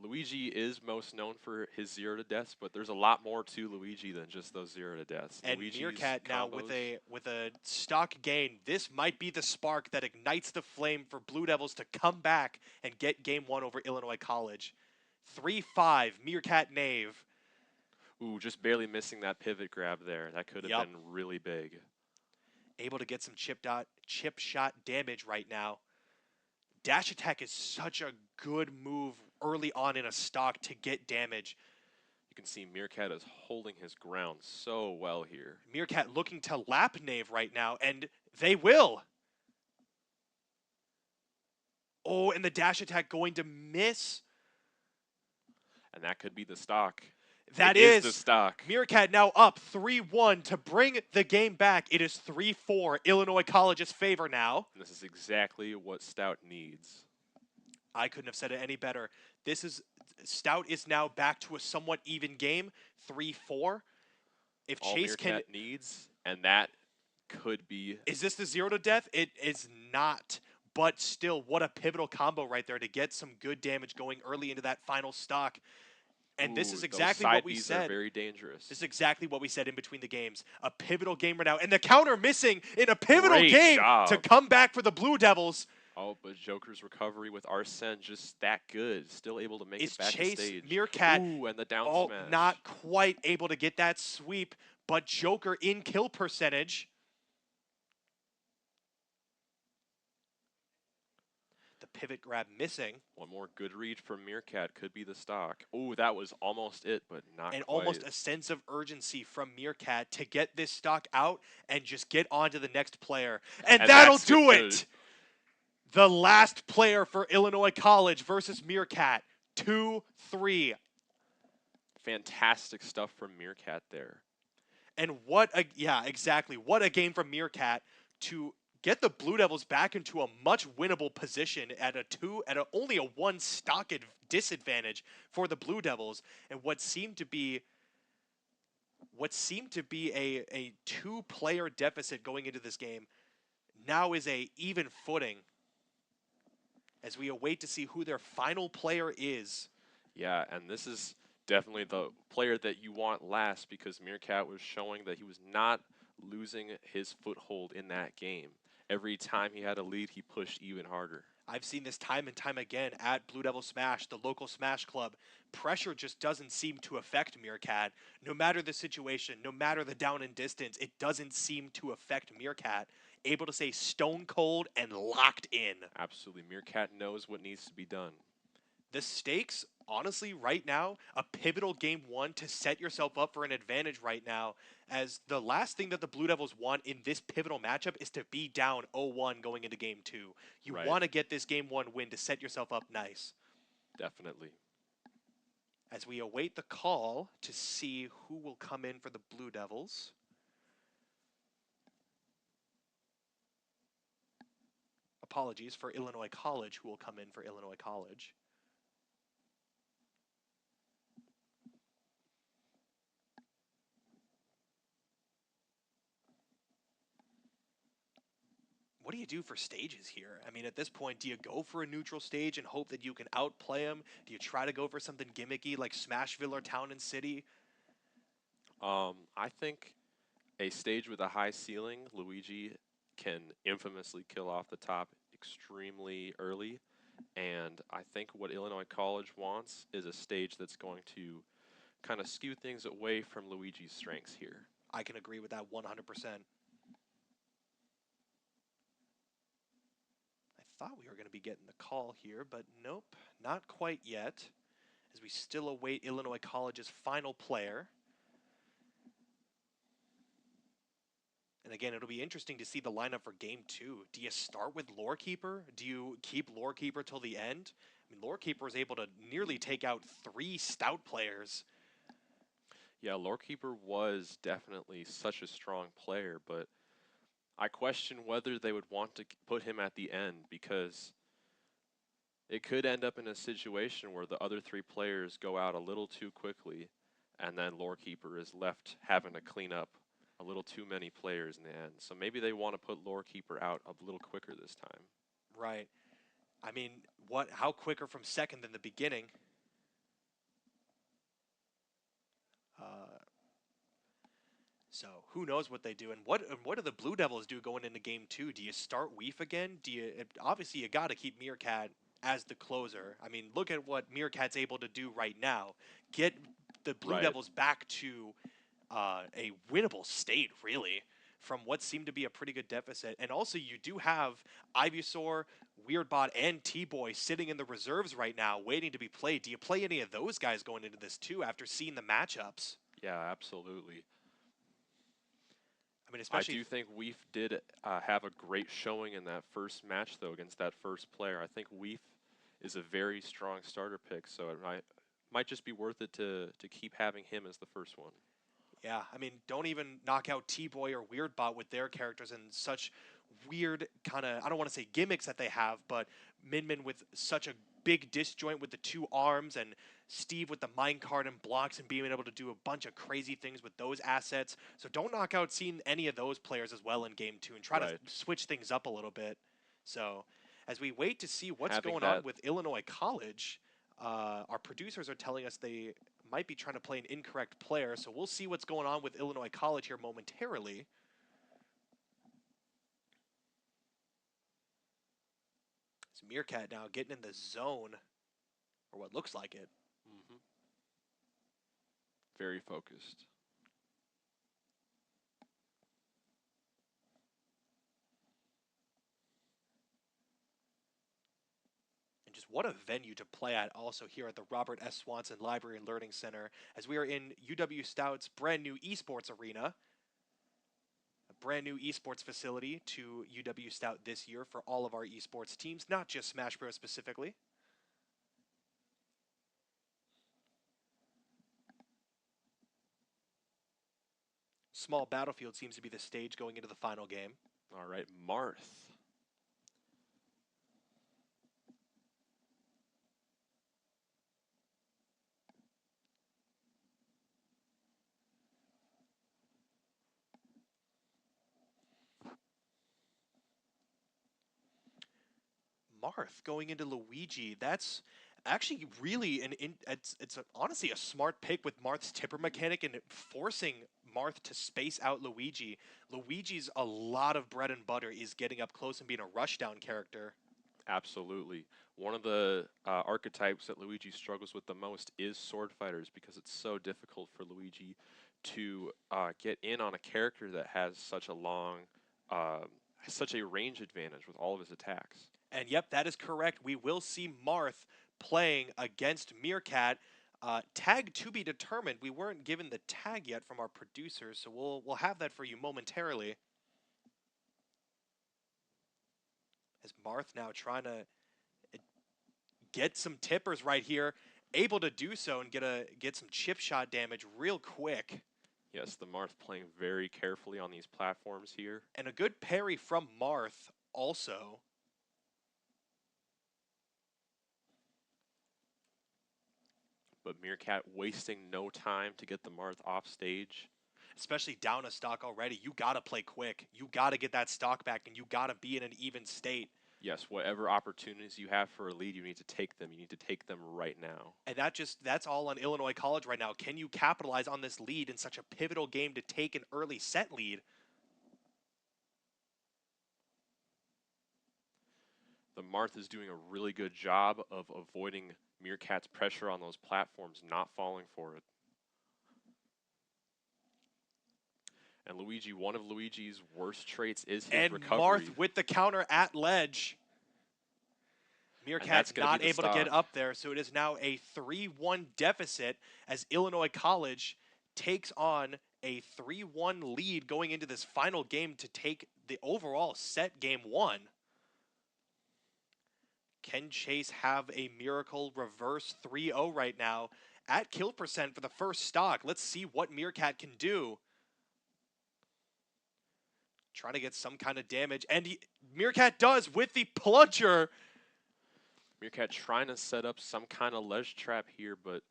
Luigi is most known for his zero to deaths, but there's a lot more to Luigi than just those zero to deaths. And Luigi's Meerkat now combos, with a stock gain, this might be the spark that ignites the flame for Blue Devils to come back and get Game 1 over Illinois College. 3-5, Meerkat Knave. ooh, just barely missing that pivot grab there. That could have been really big. Able to get some chip shot damage right now. Dash attack is such a good move early on in a stock to get damage. You can see Meerkat is holding his ground so well here. Meerkat looking to lap Knave right now, and they will. Oh, and the dash attack going to miss. And that could be the stock. That It is is the stock. Meerkat now up 3-1 to bring the game back. It is 3-4, Illinois College's favor now. And this is exactly what Stout needs. I couldn't have said it any better. Stout is now back to a somewhat even game, 3-4. If All Chase Meerkat can, needs, and that could be. is this the zero to death? It is not. But still, what a pivotal combo right there to get some good damage going early into that final stock. And this is exactly what we said. Are very dangerous. This is exactly what we said in between the games. A pivotal game right now. And the counter missing in a pivotal Great game job. to come back for the Blue Devils. Oh, but Joker's recovery with Arsene just that good. Still able to make Is it back Chase to stage. Meerkat Ooh, and the down smash. not quite able to get that sweep, but Joker in kill percentage. The pivot grab missing. One more good read from Meerkat could be the stock. Ooh, that was almost it, but not And quite. almost a sense of urgency from Meerkat to get this stock out and just get on to the next player. And that'll that's do good. it! The last player for Illinois College versus Meerkat. 2-3. Fantastic stuff from Meerkat there. And yeah, exactly. What a game from Meerkat to get the Blue Devils back into a much winnable position at only a one stock disadvantage for the Blue Devils, and what seemed to be a two-player deficit going into this game now is a even footing as we await to see who their final player is. Yeah, and this is definitely the player that you want last because Meerkat was showing that he was not losing his foothold in that game. Every time he had a lead, he pushed even harder. I've seen this time and time again at Blue Devil Smash, the local Smash Club. Pressure just doesn't seem to affect Meerkat. No matter the situation, no matter the down and distance, it doesn't seem to affect Meerkat. Able to stay stone cold and locked in. Absolutely. Meerkat knows what needs to be done. The stakes, honestly, right now, a pivotal game one to set yourself up for an advantage right now, as the last thing that the Blue Devils want in this pivotal matchup is to be down 0-1 going into game two. You want to get this game one win to set yourself up nice. Definitely. As we await the call to see who will come in for the Blue Devils. Apologies for Illinois College, who will come in for Illinois College. what do you do for stages here? I mean, at this point, do you go for a neutral stage and hope that you can outplay them? Do you try to go for something gimmicky like Smashville or Town and City? I think a stage with a high ceiling, Luigi can infamously kill off the top extremely early. And I think what Illinois College wants is a stage that's going to kind of skew things away from Luigi's strengths here. I can agree with that 100%. I thought we were going to be getting the call here, but nope, not quite yet, as we still await Illinois College's final player. And again, it'll be interesting to see the lineup for game two. Do you start with Lorekeeper? Do you keep Lorekeeper till the end? I mean, Lorekeeper is able to nearly take out 3 stout players. Yeah, Lorekeeper was definitely such a strong player, but I question whether they would want to put him at the end because it could end up in a situation where the other 3 players go out a little too quickly, and then Lorekeeper is left having to clean up a little too many players in the end. So maybe they want to put Lorekeeper out a little quicker this time. Right. I mean, how quicker from second than the beginning? Uh, so who knows what they do, and what do the Blue Devils do going into game two? Do you start Weef again? Obviously you got to keep Meerkat as the closer. I mean, look at what Meerkat's able to do right now. Get the Blue Right. Devils back to a winnable state, really, from what seemed to be a pretty good deficit. And also, you do have Ivysaur, Weirdbot, and T-Boy sitting in the reserves right now, waiting to be played. Do you play any of those guys going into this too, after seeing the matchups? Yeah, absolutely. I mean, I especially do think Weef did have a great showing in that first match, though, against that first player. I think Weef is a very strong starter pick, so it might just be worth it to keep having him as the first one. yeah, I mean, don't even knock out T-Boy or Weirdbot with their characters and such weird kind of, I don't want to say gimmicks that they have, but Min Min with such a big disjoint with the 2 arms, and Steve with the minecart and blocks and being able to do a bunch of crazy things with those assets. So don't knock out seeing any of those players as well in game two and try to Right. switch things up a little bit. So as we wait to see what's Having going on that, with Illinois College, our producers are telling us they might be trying to play an incorrect player, so we'll see what's going on with Illinois College here momentarily. It's Meerkat now getting in the zone, or what looks like it. hmm very focused. And just what a venue to play at also here at the Robert S. Swanson Library and Learning Center, as we are in UW-Stout's brand new esports arena. A brand new esports facility to UW-Stout this year for all of our esports teams, not just Smash Bros. Specifically. Small battlefield seems to be the stage going into the final game. All right, Marth. Marth going into Luigi. That's actually really honestly a smart pick with Marth's tipper mechanic and forcing Marth to space out Luigi. Luigi's a lot of bread and butter is getting up close and being a rushdown character. Absolutely. One of the archetypes that Luigi struggles with the most is sword fighters because it's so difficult for Luigi to get in on a character that has such a uh, such a range advantage with all of his attacks. And yep, that is correct. We will see Marth playing against Meerkat. Tag to be determined. We weren't given the tag yet from our producers, so we'll have that for you momentarily. As Marth now trying to get some tippers right here, able to do so and get some chip shot damage real quick. Yes, the Marth playing very carefully on these platforms here. And a good parry from Marth also. But Meerkat wasting no time to get the Marth off stage. especially down a stock already, you got to play quick. You got to get that stock back, and you got to be in an even state. Yes, whatever opportunities you have for a lead, you need to take them. You need to take them right now. And that's all on Illinois College right now. Can you capitalize on this lead in such a pivotal game to take an early set lead? The Marth is doing a really good job of avoiding Meerkat's pressure on those platforms, not falling for it. And Luigi, one of Luigi's worst traits is his recovery. Marth with the counter at ledge. Meerkat's not able to get up there, so it is now a 3-1 deficit as Illinois College takes on a 3-1 lead going into this final game to take the overall set game 1. Can Chase have a miracle reverse 3-0 right now at kill percent for the first stock? Let's see what Meerkat can do. Trying to get some kind of damage, and Meerkat does with the plunger. Meerkat trying to set up some kind of ledge trap here, but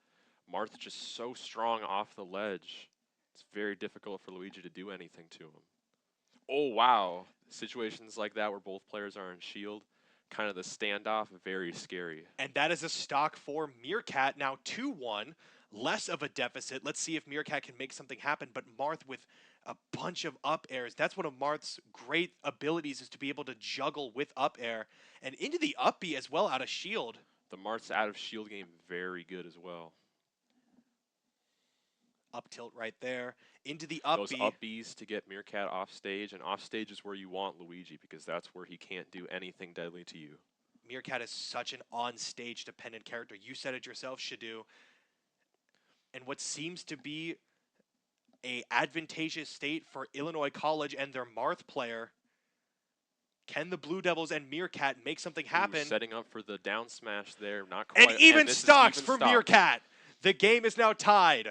Marth just so strong off the ledge. It's very difficult for Luigi to do anything to him. Oh, wow. Situations like that where both players are in shield, kind of the standoff, very scary. And that is a stock for Meerkat, now 2-1, less of a deficit. Let's see if Meerkat can make something happen, but Marth with a bunch of up airs. That's one of Marth's great abilities, is to be able to juggle with up air and into the up B as well out of shield. The Marth's out of shield game very good as well. Up tilt right there into the up Those B. up Bs to get Meerkat off stage, and off stage is where you want Luigi because that's where he can't do anything deadly to you. Meerkat is such an on-stage dependent character. You said it yourself, Shadu. And what seems to be a advantageous state for Illinois College and their Marth player. Can the Blue Devils and Meerkat make something happen? Setting up for the down smash there, not quite. And even stocks for stocks. Meerkat. The game is now tied.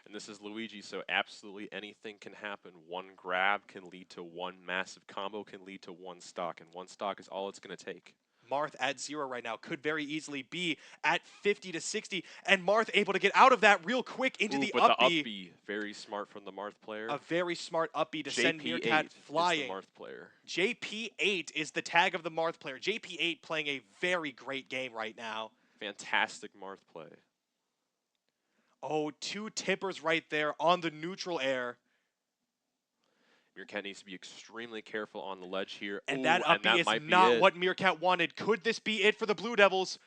And this is Luigi, so absolutely anything can happen. One grab can lead to one massive combo, can lead to one stock, and one stock is all it's going to take. Marth at 0 right now, could very easily be at 50 to 60, and Marth able to get out of that real quick into the up B. The up B, very smart from the Marth player. A very smart up B to send Meerkat JP8 flying. is the Marth player. JP8 is the tag of the Marth player. JP8 playing a very great game right now. Fantastic Marth play. Oh, 2 tippers right there on the neutral air. Meerkat needs to be extremely careful on the ledge here. And that up B is not what Meerkat wanted. Could this be it for the Blue Devils?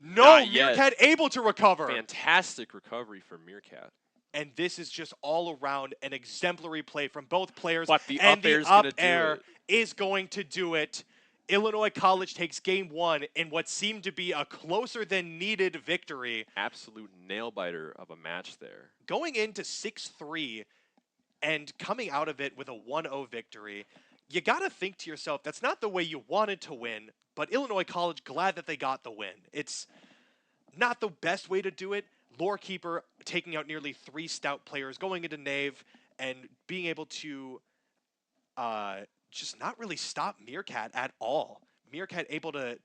No, Not yet. Meerkat able to recover. Fantastic recovery from Meerkat. And this is just all around an exemplary play from both players. But the and up the air's up gonna do air it. is going to do it. Illinois College takes game 1 in what seemed to be a closer than needed victory. Absolute nail biter of a match there. Going into 6-3 and coming out of it with a 1-0 victory, you got to think to yourself, that's not the way you wanted to win, but Illinois College, glad that they got the win. It's not the best way to do it. Lorekeeper taking out nearly 3 stout players, going into Nave, and being able to just not really stop Meerkat at all. Meerkat able to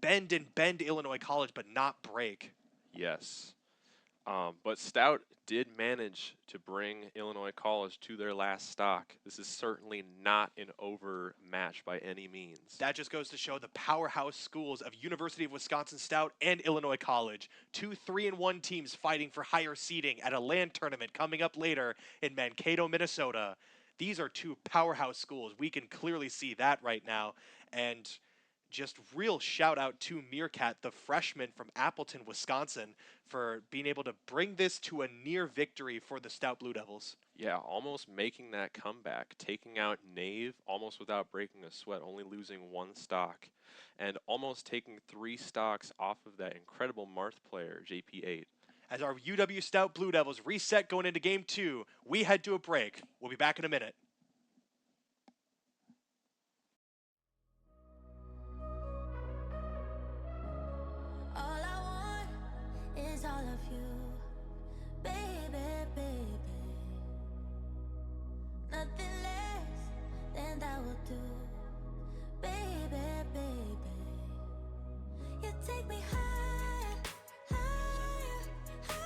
bend and bend Illinois College, but not break. Yes. But Stout did manage to bring Illinois College to their last stock. This is certainly not an over match by any means. That just goes to show the powerhouse schools of University of Wisconsin-Stout and Illinois College. 2 3-1 teams fighting for higher seeding at a LAN tournament coming up later in Mankato, Minnesota. These are 2 powerhouse schools. We can clearly see that right now. And just real shout out to Meerkat, the freshman from Appleton, Wisconsin, for being able to bring this to a near victory for the Stout Blue Devils. Yeah, almost making that comeback, taking out Nave almost without breaking a sweat, only losing 1 stock, and almost taking 3 stocks off of that incredible Marth player, JP8. As our UW-Stout Blue Devils reset going into game 2, we head to a break. We'll be back in a minute. All I want is all of you, baby, baby. Nothing less than that will do, baby, baby. You take me higher, higher, higher.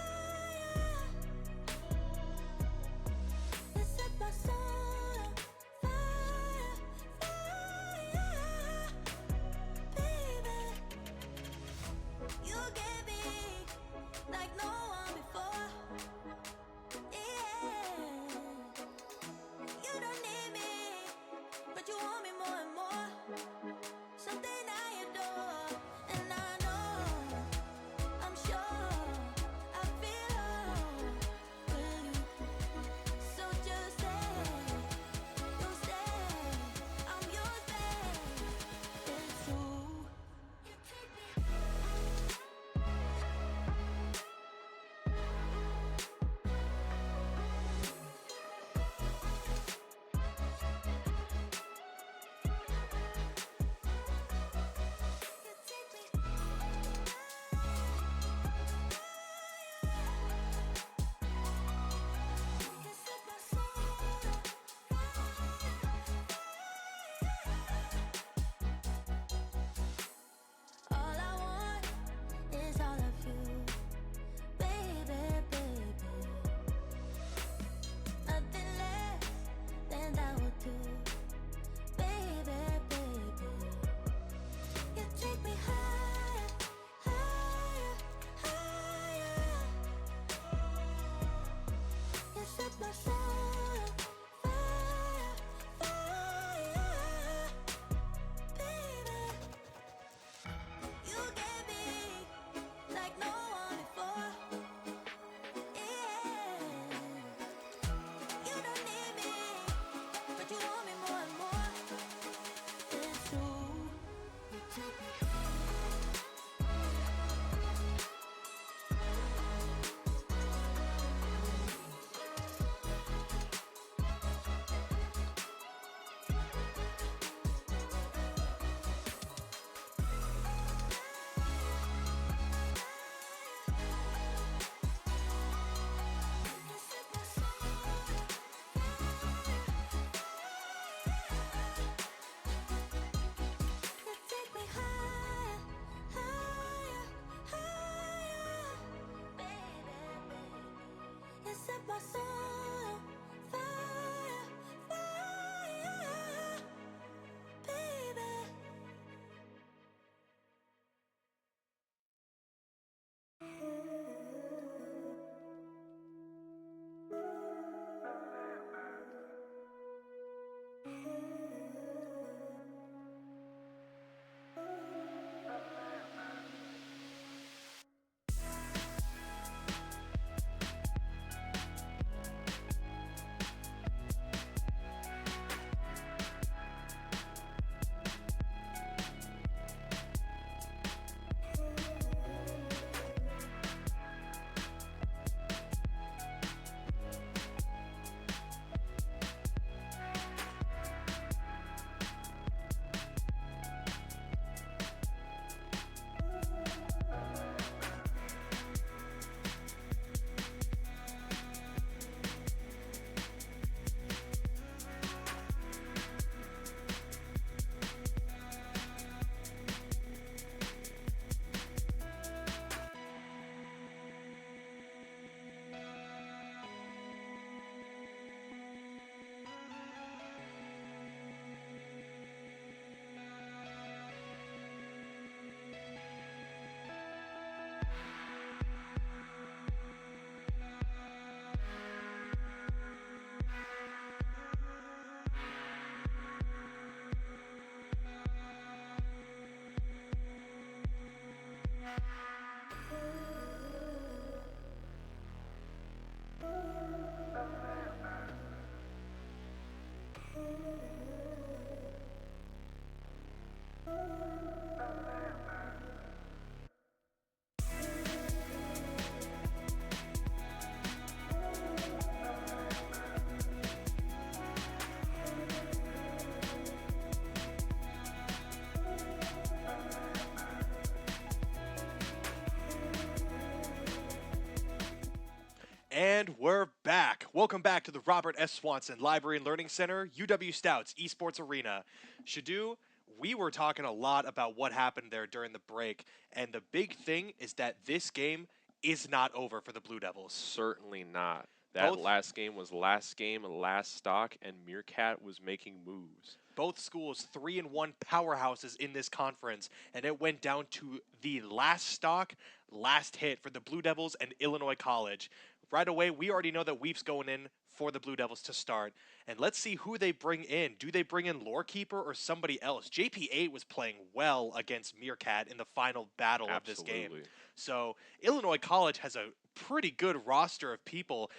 And we're back. Welcome back to the Robert S. Swanson Library and Learning Center, UW-Stout's Esports Arena. Shadu, we were talking a lot about what happened there during the break, and the big thing is that this game is not over for the Blue Devils. Certainly not. That Both last game was last game, last stock, and Meerkat was making moves. both schools 3-1 powerhouses in this conference, and it went down to the last stock, last hit for the Blue Devils and Illinois College. Right away, we already know that Weef's going in for the Blue Devils to start. And let's see who they bring in. Do they bring in Lorekeeper or somebody else? JP8 was playing well against Meerkat in the final battle of this game. Absolutely. So Illinois College has a pretty good roster of people.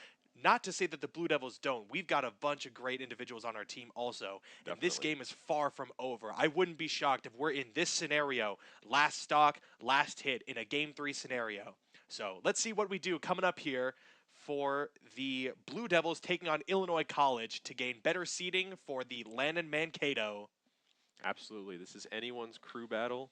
Not to say that the Blue Devils don't. We've got a bunch of great individuals on our team also. And this Definitely. game is far from over. I wouldn't be shocked if we're in this scenario, last stock, last hit in a Game 3 scenario. So let's see what we do coming up here for the Blue Devils taking on Illinois College to gain better seeding for the Landon Mankato. Absolutely. This is anyone's crew battle.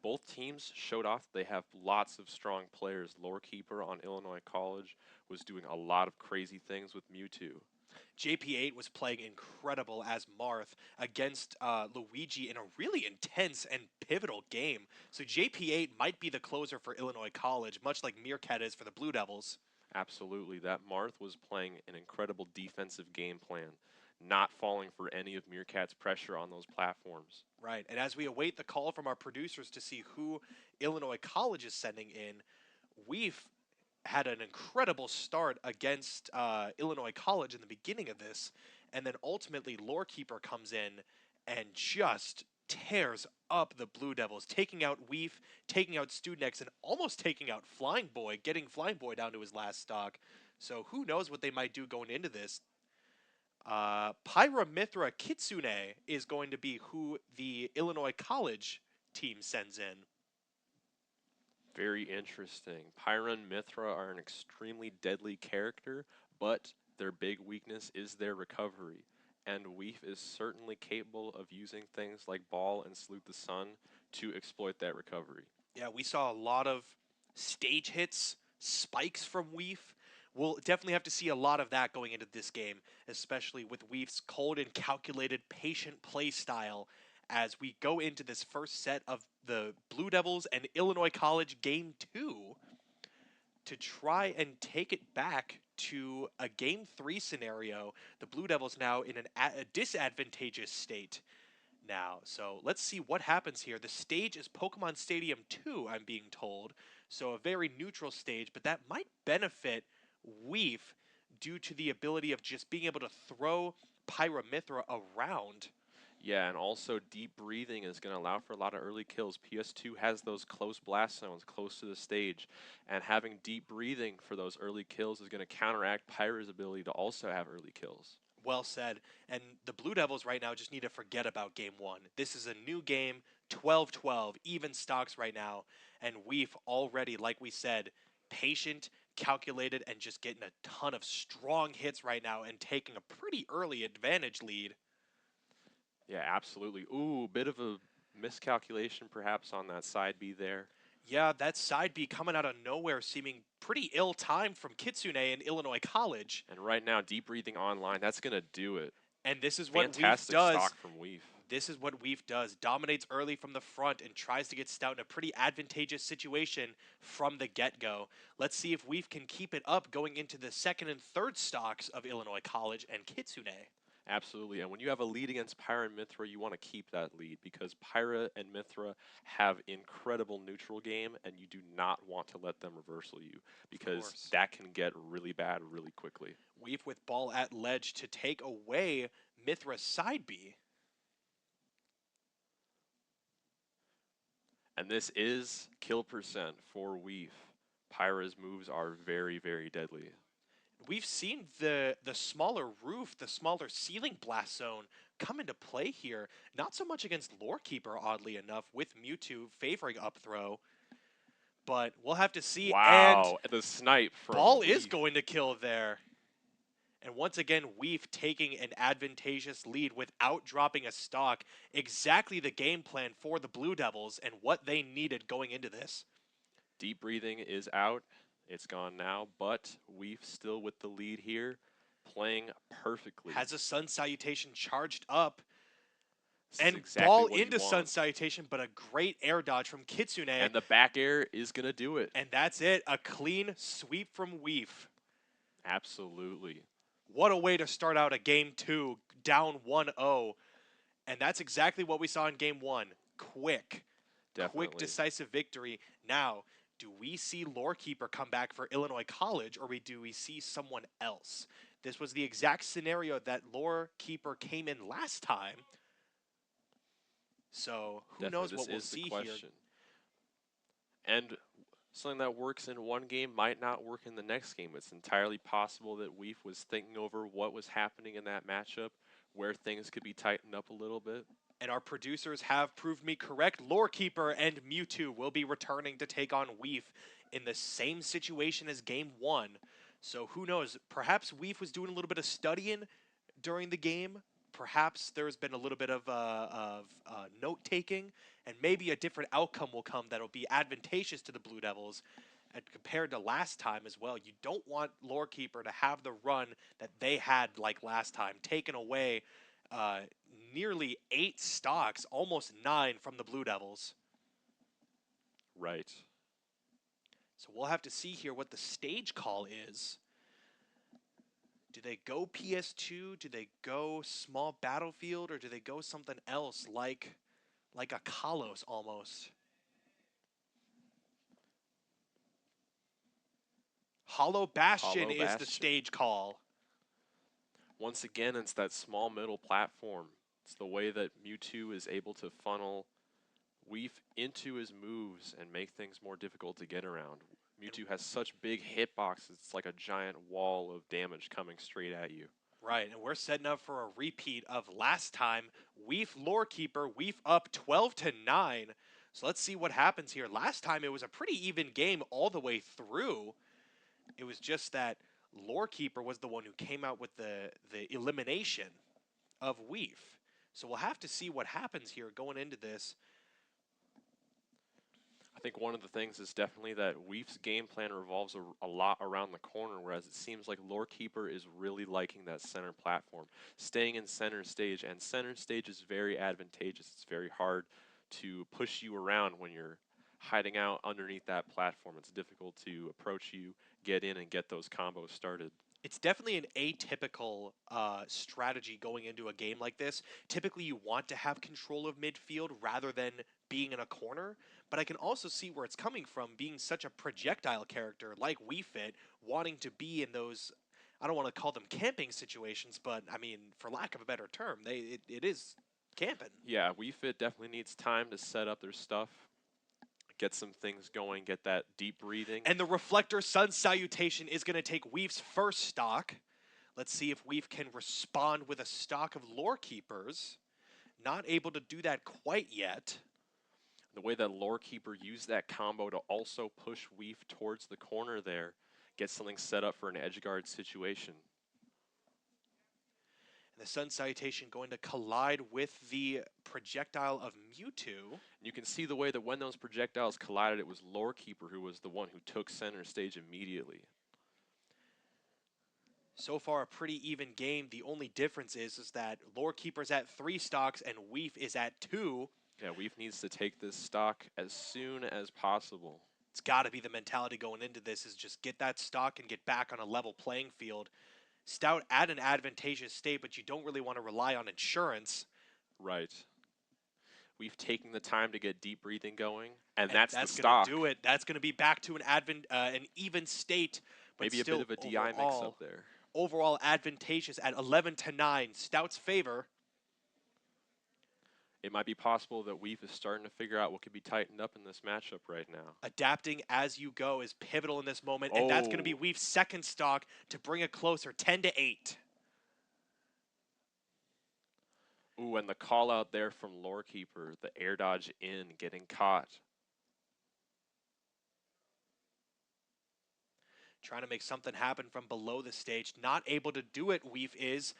Both teams showed off they have lots of strong players. Lorekeeper on Illinois College was doing a lot of crazy things with Mewtwo. JP8 was playing incredible as Marth against Luigi in a really intense and pivotal game. So JP8 might be the closer for Illinois College, much like Meerkat is for the Blue Devils. Absolutely. That Marth was playing an incredible defensive game plan, not falling for any of Meerkat's pressure on those platforms. Right, and as we await the call from our producers to see who Illinois College is sending in, we've had an incredible start against Illinois College in the beginning of this, and then ultimately Lorekeeper comes in and just tears up the Blue Devils, taking out Weef, taking out Studnex, and almost taking out Flying Boy, getting Flying Boy down to his last stock. So who knows what they might do going into this. Pyramithra Kitsune is going to be who the Illinois College team sends in. Very interesting. Pyron Mithra are an extremely deadly character, but their big weakness is their recovery. And Weef is certainly capable of using things like Ball and Salute the Sun to exploit that recovery. Yeah, we saw a lot of stage hits, spikes from Weef. We'll definitely have to see a lot of that going into this game, especially with Weef's cold and calculated patient play style as we go into this first set of the Blue Devils and Illinois College Game 2 to try and take it back to a Game 3 scenario. The Blue Devils now in a disadvantageous state now. So let's see what happens here. The stage is Pokemon Stadium 2, I'm being told. So a very neutral stage, but that might benefit Weef due to the ability of just being able to throw Pyramithra around. Yeah, and also deep breathing is going to allow for a lot of early kills. PS2 has those close blast zones close to the stage, and having deep breathing for those early kills is going to counteract Pyra's ability to also have early kills. Well said. And the Blue Devils right now just need to forget about Game 1. This is a new game, 12-12, even stocks right now. And Weef already, like we said, patient, calculated, and just getting a ton of strong hits right now and taking a pretty early advantage lead. Yeah, absolutely. Ooh, bit of a miscalculation perhaps on that side B there. Yeah, that side B coming out of nowhere seeming pretty ill-timed from Kitsune and Illinois College. And right now, deep breathing online, that's going to do it. And this is what Weef Fantastic does. stock from Weef. This is what Weef does. Dominates early from the front and tries to get Stout in a pretty advantageous situation from the get-go. Let's see if Weef can keep it up going into the second and third stocks of Illinois College and Kitsune. Absolutely, and when you have a lead against Pyra and Mithra, you want to keep that lead because Pyra and Mithra have incredible neutral game, and you do not want to let them reversal you because that can get really bad really quickly. Weef with ball at ledge to take away Mithra's side B. And this is kill percent for Weef. Pyra's moves are very, very deadly. We've seen the smaller roof, the smaller ceiling blast zone come into play here. Not so much against Lorekeeper, oddly enough, with Mewtwo favoring up throw. But we'll have to see. Wow, and the snipe from Ball Weef. is going to kill there. And once again, Weef taking an advantageous lead without dropping a stock. Exactly the game plan for the Blue Devils and what they needed going into this. Deep breathing is out. It's gone now, but Weef still with the lead here, playing perfectly. Has a Sun Salutation charged up This is and exactly ball what you into Sun want. Salutation, but a great air dodge from Kitsune. And the back air is going to do it. And that's it. A clean sweep from Weef. Absolutely. What a way to start out a game 2, down 1-0. And that's exactly what we saw in game 1. Quick, Definitely. decisive victory. Now, do we see Lorekeeper come back for Illinois College, or do we see someone else? This was the exact scenario that Lorekeeper came in last time. So who Definitely, knows this what we'll is the see here. question. And something that works in one game might not work in the next game. It's entirely possible that Weef was thinking over what was happening in that matchup, where things could be tightened up a little bit. And our producers have proved me correct. Lorekeeper and Mewtwo will be returning to take on Weef in the same situation as game 1. So who knows? Perhaps Weef was doing a little bit of studying during the game. Perhaps there's been a little bit of note taking, and maybe a different outcome will come that'll be advantageous to the Blue Devils. And compared to last time as well, you don't want Lorekeeper to have the run that they had like last time, taken away nearly 8 stocks, almost 9 from the Blue Devils. Right. So we'll have to see here what the stage call is. Do they go PS2? Do they go small battlefield? Or do they go something else like a Kalos almost? Hollow Bastion Hollow is the Bastion. stage call. Once again, it's that small middle platform. It's the way that Mewtwo is able to funnel Weef into his moves and make things more difficult to get around. Mewtwo has such big hitboxes, it's like a giant wall of damage coming straight at you. Right, and we're setting up for a repeat of last time. Weef Lorekeeper, Weef up 12-9. So let's see what happens here. Last time it was a pretty even game all the way through. It was just that Lorekeeper was the one who came out with the elimination of Weef. So we'll have to see what happens here going into this. I think one of the things is definitely that Weef's game plan revolves a lot around the corner, whereas it seems like Lorekeeper is really liking that center platform, staying in center stage, and center stage is very advantageous. It's very hard to push you around when you're hiding out underneath that platform. It's difficult to approach you, get in, and get those combos started. It's definitely an atypical strategy going into a game like this. Typically, you want to have control of midfield rather than being in a corner, but I can also see where it's coming from, being such a projectile character like WeFit, wanting to be in those, I don't want to call them camping situations, but I mean, for lack of a better term, it is camping. Yeah, WeFit definitely needs time to set up their stuff, get some things going, get that deep breathing. And the Reflector Sun Salutation is going to take Weef's first stock. Let's see if Weef can respond with a stock of Lorekeepers. Not able to do that quite yet. The way that Lorekeeper used that combo to also push Weef towards the corner there, get something set up for an edge guard situation. And the Sun Salutation going to collide with the projectile of Mewtwo. You can see the way that when those projectiles collided, it was Lorekeeper who was the one who took center stage immediately. So far, a pretty even game. The only difference is that Lorekeeper's at 3 stocks and Weef is at 2. Yeah, Weef needs to take this stock as soon as possible. It's got to be the mentality going into this, is just get that stock and get back on a level playing field. Stout at an advantageous state, but you don't really want to rely on insurance. Right. We've taken the time to get deep breathing going, and that's the stock. That's going to do it. That's going to be back to an even state, but maybe still a bit of a DI mix up there. Overall advantageous at 11-9. Stout's favor. It might be possible that Weef is starting to figure out what could be tightened up in this matchup right now. Adapting as you go is pivotal in this moment, and that's going to be Weef's second stock to bring it closer, 10-8. Ooh, and the call out there from Lorekeeper, the air dodge in, getting caught. Trying to make something happen from below the stage. Not able to do it, Weef is.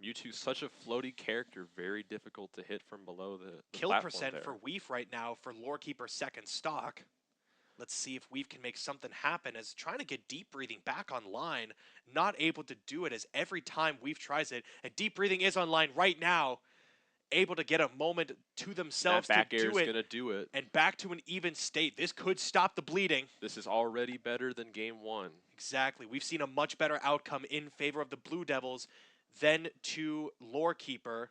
Mewtwo's such a floaty character, very difficult to hit from below the Kill platform percent there. for Weef right now for Lorekeeper's second stock. Let's see if Weave can make something happen as trying to get Deep Breathing back online, not able to do it as every time Weave tries it, and Deep Breathing is online right now, able to get a moment to And that themselves to back air do is it going to do it. and back to an even state. This could stop the bleeding. This is already better than game one. Exactly. We've seen a much better outcome in favor of the Blue Devils than to Lorekeeper.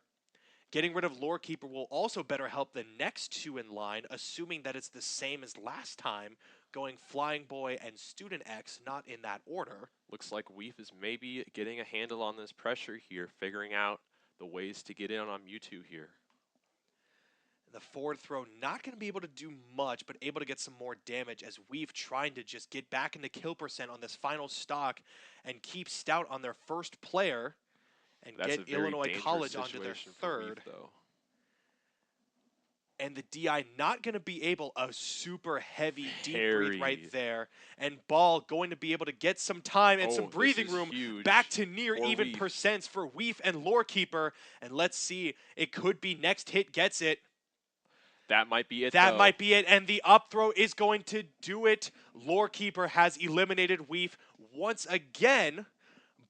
Getting rid of Lorekeeper will also better help the next two in line, assuming that it's the same as last time, going Flying Boy and Student X, not in that order. Looks like Weef is maybe getting a handle on this pressure here, figuring out the ways to get in on Mewtwo here. The forward throw not going to be able to do much, but able to get some more damage as Weave trying to just get back into kill percent on this final stock and keep Stout on their first player and That's a get very Illinois dangerous College onto their situation for third. Weef, though. And the DI not going to be able, a super heavy deep Harry. breathe right there. And Ball going to be able to get some time and some Oh, this breathing is room huge back to near for even Weef. percents for Weef and Lorekeeper. And let's see, it could be next hit gets it. That might be it, That though. might be it, and the up throw is going to do it. Lorekeeper has eliminated Weef once again,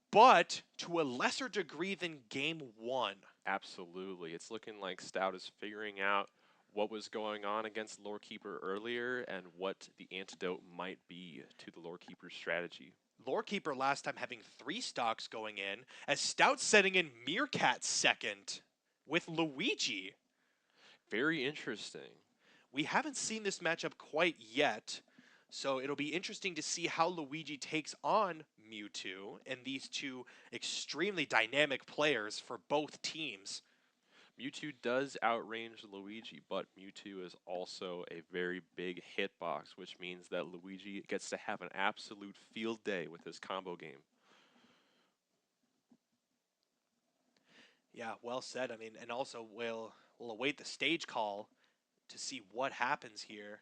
but to a lesser degree than game one. Absolutely. It's looking like Stout is figuring out what was going on against Lorekeeper earlier and what the antidote might be to the Lorekeeper's strategy. Lorekeeper last time having 3 stocks going in, as Stout setting in Meerkat second with Luigi. Very interesting. We haven't seen this matchup quite yet, so it'll be interesting to see how Luigi takes on Mewtwo and these two extremely dynamic players for both teams. Mewtwo does outrange Luigi, but Mewtwo is also a very big hitbox, which means that Luigi gets to have an absolute field day with his combo game. Yeah, well said. I mean, and also we'll await the stage call to see what happens here.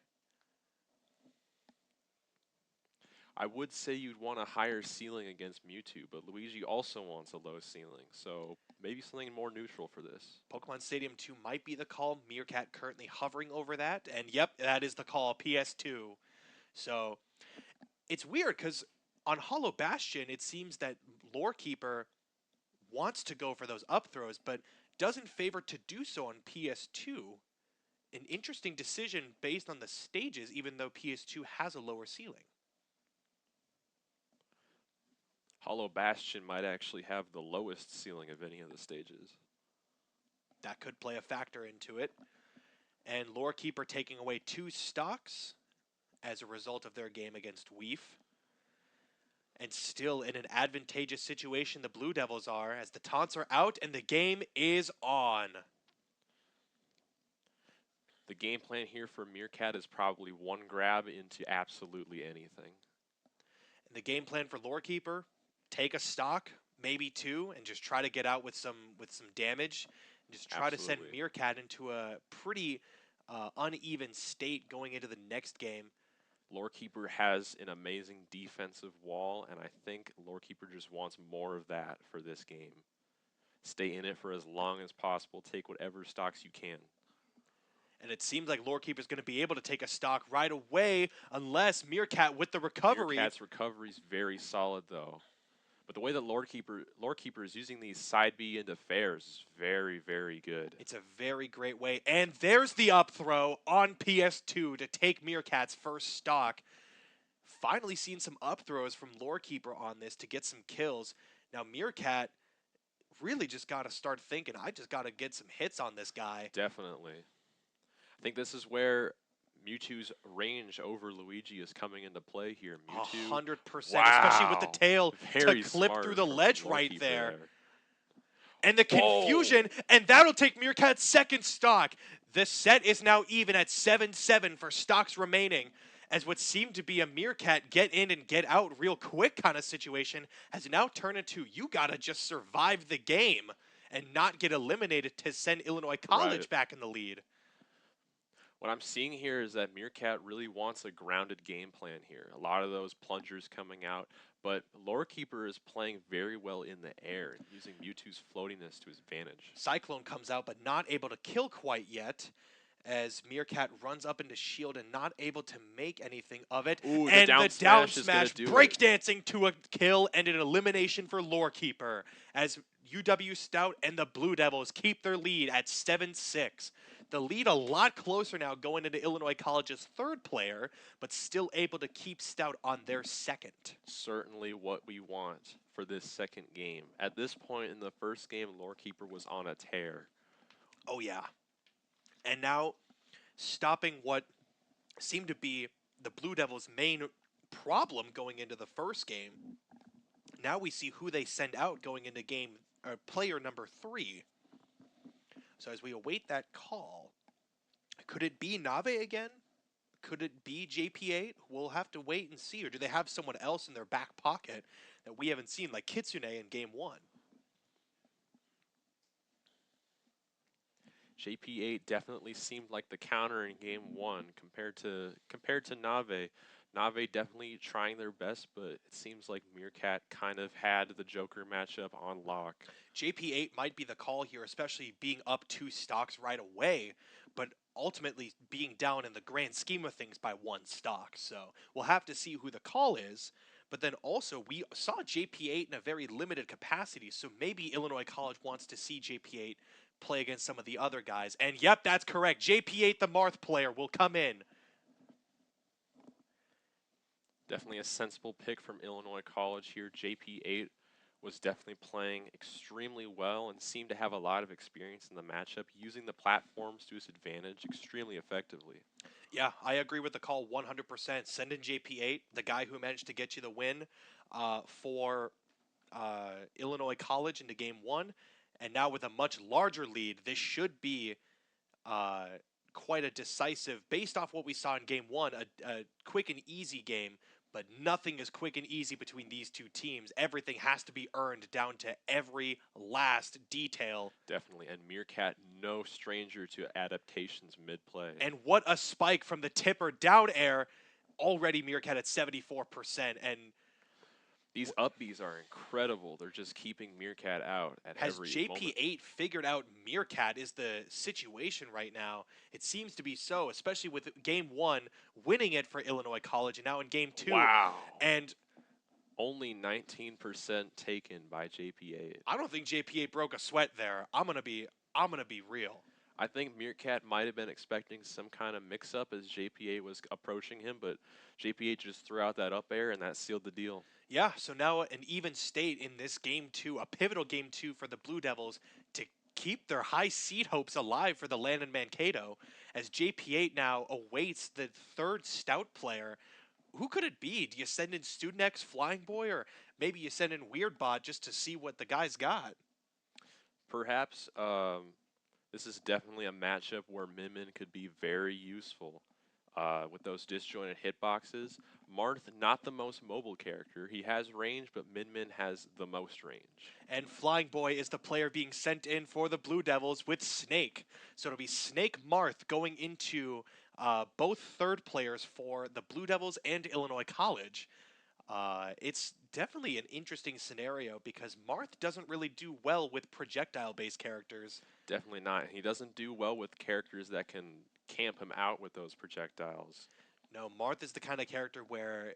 I would say you'd want a higher ceiling against Mewtwo, but Luigi also wants a low ceiling, so maybe something more neutral for this. Pokemon Stadium 2 might be the call. Meerkat currently hovering over that, and yep, that is the call, PS2. So it's weird because on Hollow Bastion, it seems that Lorekeeper wants to go for those up throws, but doesn't favor to do so on PS2. An interesting decision based on the stages, even though PS2 has a lower ceiling. Hollow Bastion might actually have the lowest ceiling of any of the stages. That could play a factor into it. And Lorekeeper taking away 2 stocks as a result of their game against Weef. And still in an advantageous situation, the Blue Devils are, as the taunts are out and the game is on. The game plan here for Meerkat is probably one grab into absolutely anything. And the game plan for Lorekeeper, take a stock, maybe 2, and just try to get out with some damage. And just try to send Absolutely. Meerkat into a pretty uneven state going into the next game. Lorekeeper has an amazing defensive wall, and I think Lorekeeper just wants more of that for this game. Stay in it for as long as possible. Take whatever stocks you can. And it seems like Lorekeeper's going to be able to take a stock right away, unless Meerkat with the recovery. Meerkat's recovery is very solid, though. But the way that Lorekeeper is using these side B into fairs is very, very good. It's a very great way. And there's the up throw on PS2 to take Meerkat's first stock. Finally seen some up throws from Lorekeeper on this to get some kills. Now Meerkat really just got to start thinking, I just got to get some hits on this guy. Definitely. I think this is where Mewtwo's range over Luigi is coming into play here. Mewtwo, 100%, especially with the Wow. tail Very to clip smart through the from ledge right Lorekeeper there. And the confusion, and that'll take Meerkat's second stock. The set is now even at 7-7 for stocks remaining, as what seemed to be a Meerkat get in and get out real quick kind of situation has now turned into you gotta just survive the game and not get eliminated to send Illinois College Right. back in the lead. What I'm seeing here is that Meerkat really wants a grounded game plan here. A lot of those plungers coming out, but Lorekeeper is playing very well in the air, using Mewtwo's floatiness to his advantage. Cyclone comes out, but not able to kill quite yet. as Meerkat runs up into shield and not able to make anything of it. Ooh, the And down the down smash is gonna smash do it. breakdancing to a kill and an elimination for Lorekeeper as UW-Stout and the Blue Devils keep their lead at 7-6. The lead a lot closer now going into Illinois College's third player, but still able to keep Stout on their second. Certainly what we want for this second game. At this point in the first game, Lorekeeper was on a tear. Oh, yeah. And now, stopping what seemed to be the Blue Devils' main problem going into the first game, now we see who they send out going into player number 3. So as we await that call, could it be Nave again? Could it be JP8? We'll have to wait and see. Or do they have someone else in their back pocket that we haven't seen, like Kitsune in game 1? JP8 definitely seemed like the counter in game 1 compared to Nave. Nave definitely trying their best, but it seems like Meerkat kind of had the Joker matchup on lock. JP8 might be the call here, especially being up 2 stocks right away, but ultimately being down in the grand scheme of things by 1 stock. So we'll have to see who the call is. But then also, we saw JP8 in a very limited capacity, so maybe Illinois College wants to see JP8 play against some of the other guys. And yep, that's correct. JP8, the Marth player, will come in. Definitely a sensible pick from Illinois College here. JP8 was definitely playing extremely well and seemed to have a lot of experience in the matchup, using the platforms to his advantage extremely effectively. Yeah, I agree with the call 100%. Send in JP8, the guy who managed to get you the win for Illinois College into game 1. And now with a much larger lead, this should be quite a decisive, based off what we saw in game 1, a quick and easy game. But nothing is quick and easy between these two teams. Everything has to be earned down to every last detail. Definitely. And Meerkat, no stranger to adaptations mid-play. And what a spike from the tipper down air. Already Meerkat at 74%. And these up Bs are incredible. They're just keeping Meerkat out at every has moment. JP8 figured out Meerkat is the situation right now? It seems to be so, especially with game 1 winning it for Illinois College, and now in game 2. Wow. And only 19% taken by JP8. I don't think JP8 broke a sweat there. I'm gonna be real. I think Meerkat might have been expecting some kind of mix-up as JP8 was approaching him, but JP8 just threw out that up air, and that sealed the deal. Yeah, so now an even state in this game 2, a pivotal game 2 for the Blue Devils to keep their high seed hopes alive for the Landon Mankato, as JP8 now awaits the third Stout player. Who could it be? Do you send in Student X Flying Boy, or maybe you send in Weirdbot just to see what the guy's got? Perhaps this is definitely a matchup where Min could be very useful. With those disjointed hitboxes, Marth, not the most mobile character. He has range, but Min has the most range. And Flying Boy is the player being sent in for the Blue Devils with Snake. So it'll be Snake Marth going into both third players for the Blue Devils and Illinois College. It's definitely an interesting scenario because Marth doesn't really do well with projectile-based characters. Definitely not. He doesn't do well with characters that can camp him out with those projectiles. No, Marth is the kind of character where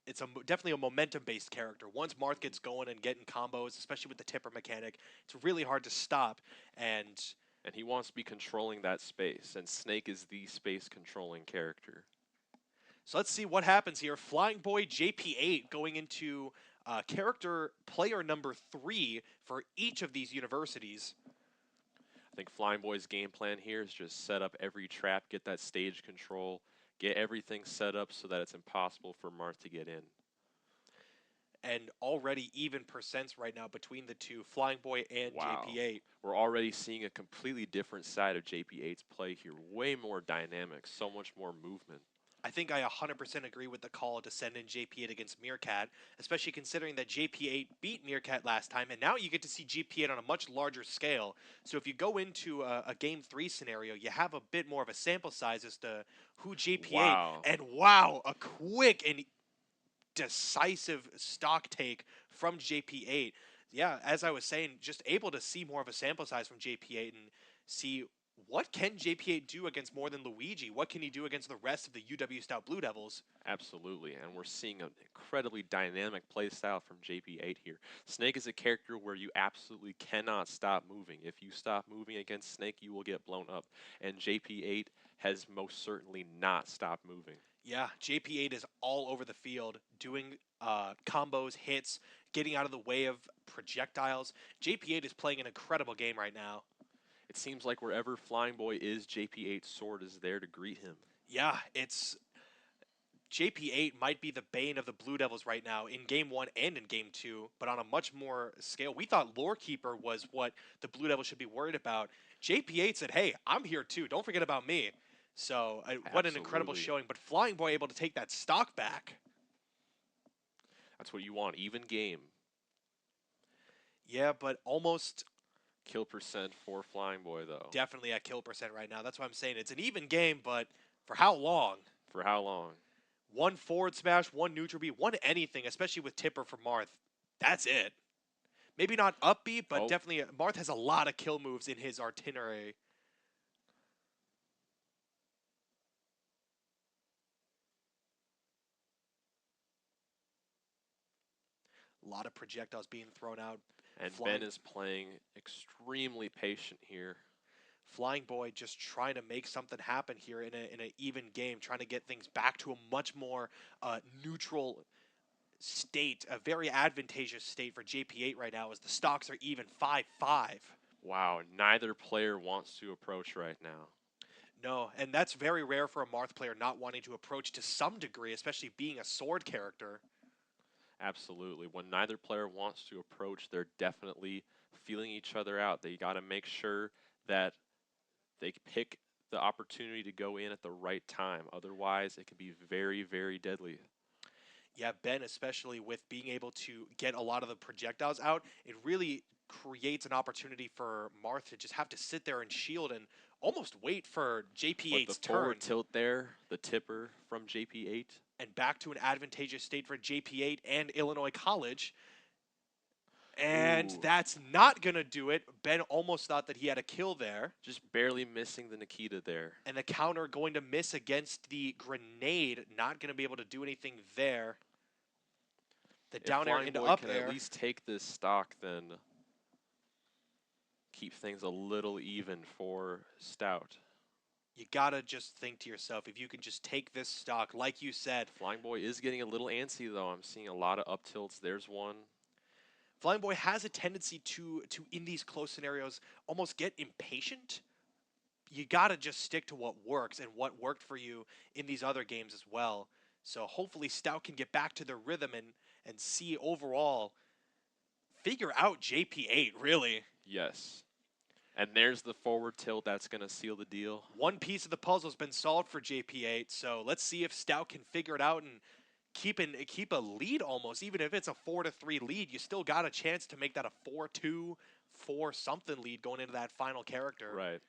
it's definitely a momentum-based character. Once Marth gets going and getting combos, especially with the tipper mechanic, it's really hard to stop. And he wants to be controlling that space, and Snake is the space-controlling character. So let's see what happens here. Flying Boy JP8 going into character player number 3 for each of these universities. I think Flying Boy's game plan here is just set up every trap, get that stage control, get everything set up so that it's impossible for Marth to get in. And already even percents right now between the two, Flying Boy and JP8. We're already seeing a completely different side of JP8's play here. Way more dynamic, so much more movement. I think I 100% agree with the call to send in JP8 against Meerkat, especially considering that JP8 beat Meerkat last time, and now you get to see JP8 on a much larger scale. So if you go into a Game 3 scenario, you have a bit more of a sample size as to who JP8, and wow, a quick and decisive stock take from JP8. Yeah, as I was saying, just able to see more of a sample size from JP8 and see what can JP8 do against more than Luigi? What can he do against the rest of the UW-Stout Blue Devils? Absolutely, and we're seeing an incredibly dynamic play style from JP8 here. Snake is a character where you absolutely cannot stop moving. If you stop moving against Snake, you will get blown up, and JP8 has most certainly not stopped moving. Yeah, JP8 is all over the field doing combos, hits, getting out of the way of projectiles. JP8 is playing an incredible game right now. It seems like wherever Flying Boy is, JP8's sword is there to greet him. Yeah, it's JP8 might be the bane of the Blue Devils right now in Game 1 and in Game 2, but on a much more scale. We thought Lorekeeper was what the Blue Devils should be worried about. JP8 said, hey, I'm here too. Don't forget about me. So what an incredible Absolutely. showing. But Flying Boy able to take that stock back. That's what you want, even game. Yeah, but almost Kill percent for Flying Boy, though. definitely at kill percent right now. That's why I'm saying it's an even game, but for how long? For how long? One forward smash, one neutral B, one anything, especially with Tipper for Marth. That's it. Maybe not upbeat, but Oh. definitely Marth has a lot of kill moves in his itinerary. A lot of projectiles being thrown out. And Flying- Ben is playing extremely patient here. Flying Boy just trying to make something happen here in an even game, trying to get things back to a much more neutral state, a very advantageous state for JP8 right now as the stocks are even 5-5. Wow, neither player wants to approach right now. No, and that's very rare for a Marth player not wanting to approach to some degree, especially being a sword character. Absolutely. When neither player wants to approach, they're definitely feeling each other out. They got to make sure that they pick the opportunity to go in at the right time. Otherwise, it can be very, very deadly. Yeah, Ben, especially with being able to get a lot of the projectiles out, it really creates an opportunity for Marth to just have to sit there and shield and almost wait for But JP8's the turn. forward tilt there, the tipper from JP8. And back to an advantageous state for JP8 and Illinois College. And Ooh. that's not going to do it. Ben almost thought that he had a kill there. Just barely missing the Nikita there. And the counter going to miss against the grenade. Not going to be able to do anything there. The If down air Flying into Boy up can air. at least take this stock, then keep things a little even for Stout. You got to just think to yourself, if you can just take this stock, like you said, Flying Boy is getting a little antsy, though. I'm seeing a lot of up tilts. There's one. Flying Boy has a tendency to in these close scenarios, almost get impatient. You got to just stick to what works and what worked for you in these other games as well. So hopefully Stout can get back to the rhythm and see overall, figure out JP8, really. Yes. And there's the forward tilt. That's going to seal the deal. One piece of the puzzle has been solved for JP8, so let's see if Stout can figure it out and keep a lead almost. Even if it's a 4-3 lead, you still got a chance to make that a 4-2, 4-something lead going into that final character. Right.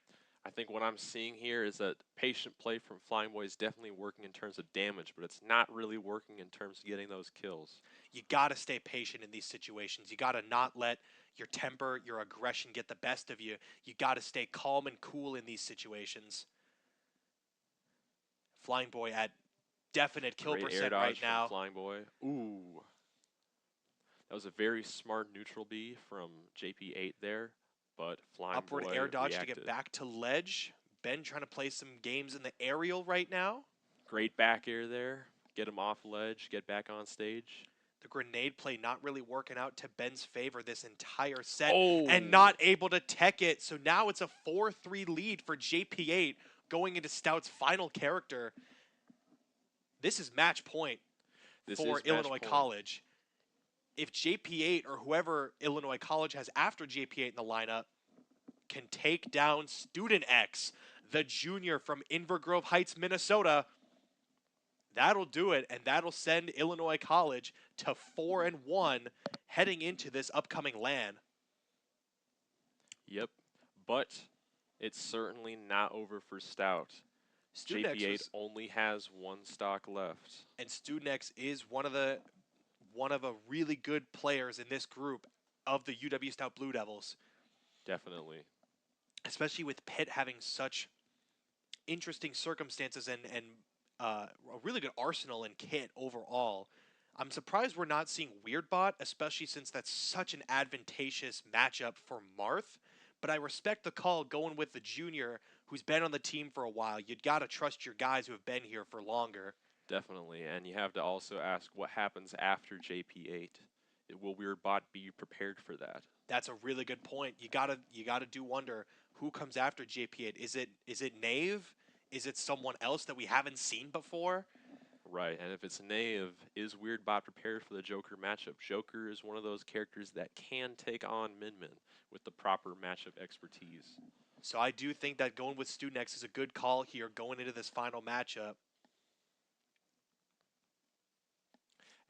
I think what I'm seeing here is that patient play from Flying Boy is definitely working in terms of damage, but it's not really working in terms of getting those kills. You got to stay patient in these situations. You got to not let your temper, your aggression get the best of you. You got to stay calm and cool in these situations. Flying Boy at definite kill Great air percent dodge right from now. Flying Boy. Ooh. That was a very smart neutral B from JP8 there, but Flying Upward Boy air dodge reacted. to get back to ledge. Ben trying to play some games in the aerial right now. Great back air there. Get him off ledge, get back on stage. The grenade play not really working out to Ben's favor this entire set. Oh. And not able to tech it. So now it's a 4-3 lead for JP8 going into Stout's final character. This is match point This for is match Illinois point. College. If JP8 or whoever Illinois College has after JP8 in the lineup can take down Student X, the junior from Invergrove Heights, Minnesota, that'll do it, and that'll send Illinois College to 4-1 heading into this upcoming LAN. Yep, but it's certainly not over for Stout. Student X JP8 was- only has one stock left. and Student X is one of a really good players in this group of the UW-Stout Blue Devils. Definitely. especially with Pitt having such interesting circumstances and a really good arsenal and kit overall. I'm surprised we're not seeing Weirdbot, especially since that's such an advantageous matchup for Marth. But I respect the call going with the junior who's been on the team for a while. You'd got to trust your guys who have been here for longer. Definitely, and you have to also ask what happens after JP8. Will Weirdbot be prepared for that? That's a really good point. You gotta do wonder who comes after JP8. Is it Knave? Is it someone else that we haven't seen before? Right, and if it's Knave, is Weirdbot prepared for the Joker matchup? Joker is one of those characters that can take on Min Min with the proper matchup expertise. So I do think that going with Student X is a good call here going into this final matchup.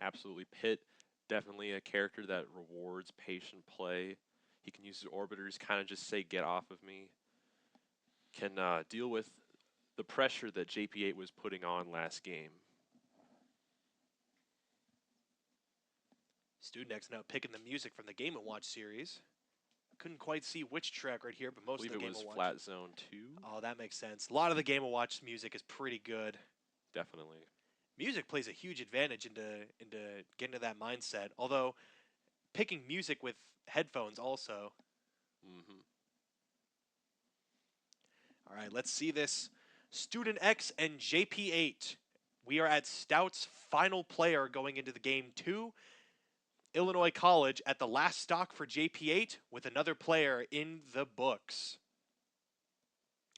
Absolutely. Pit, definitely a character that rewards patient play. He can use his orbiters, kind of just say, get off of me. Can deal with the pressure that JP8 was putting on last game. Student X now picking the music from the Game & Watch series. Couldn't quite see which track right here, but I most of believe the it Game was & Watch. Flat Zone 2. Oh, that makes sense. A lot of the Game & Watch music is pretty good. Definitely. Music plays a huge advantage into getting to that mindset. Although picking music with headphones also. Hmm. All right, let's see this. Student X and JP8. We are at Stout's final player going into the game 2. Illinois College at the last stock for JP8 with another player in the books.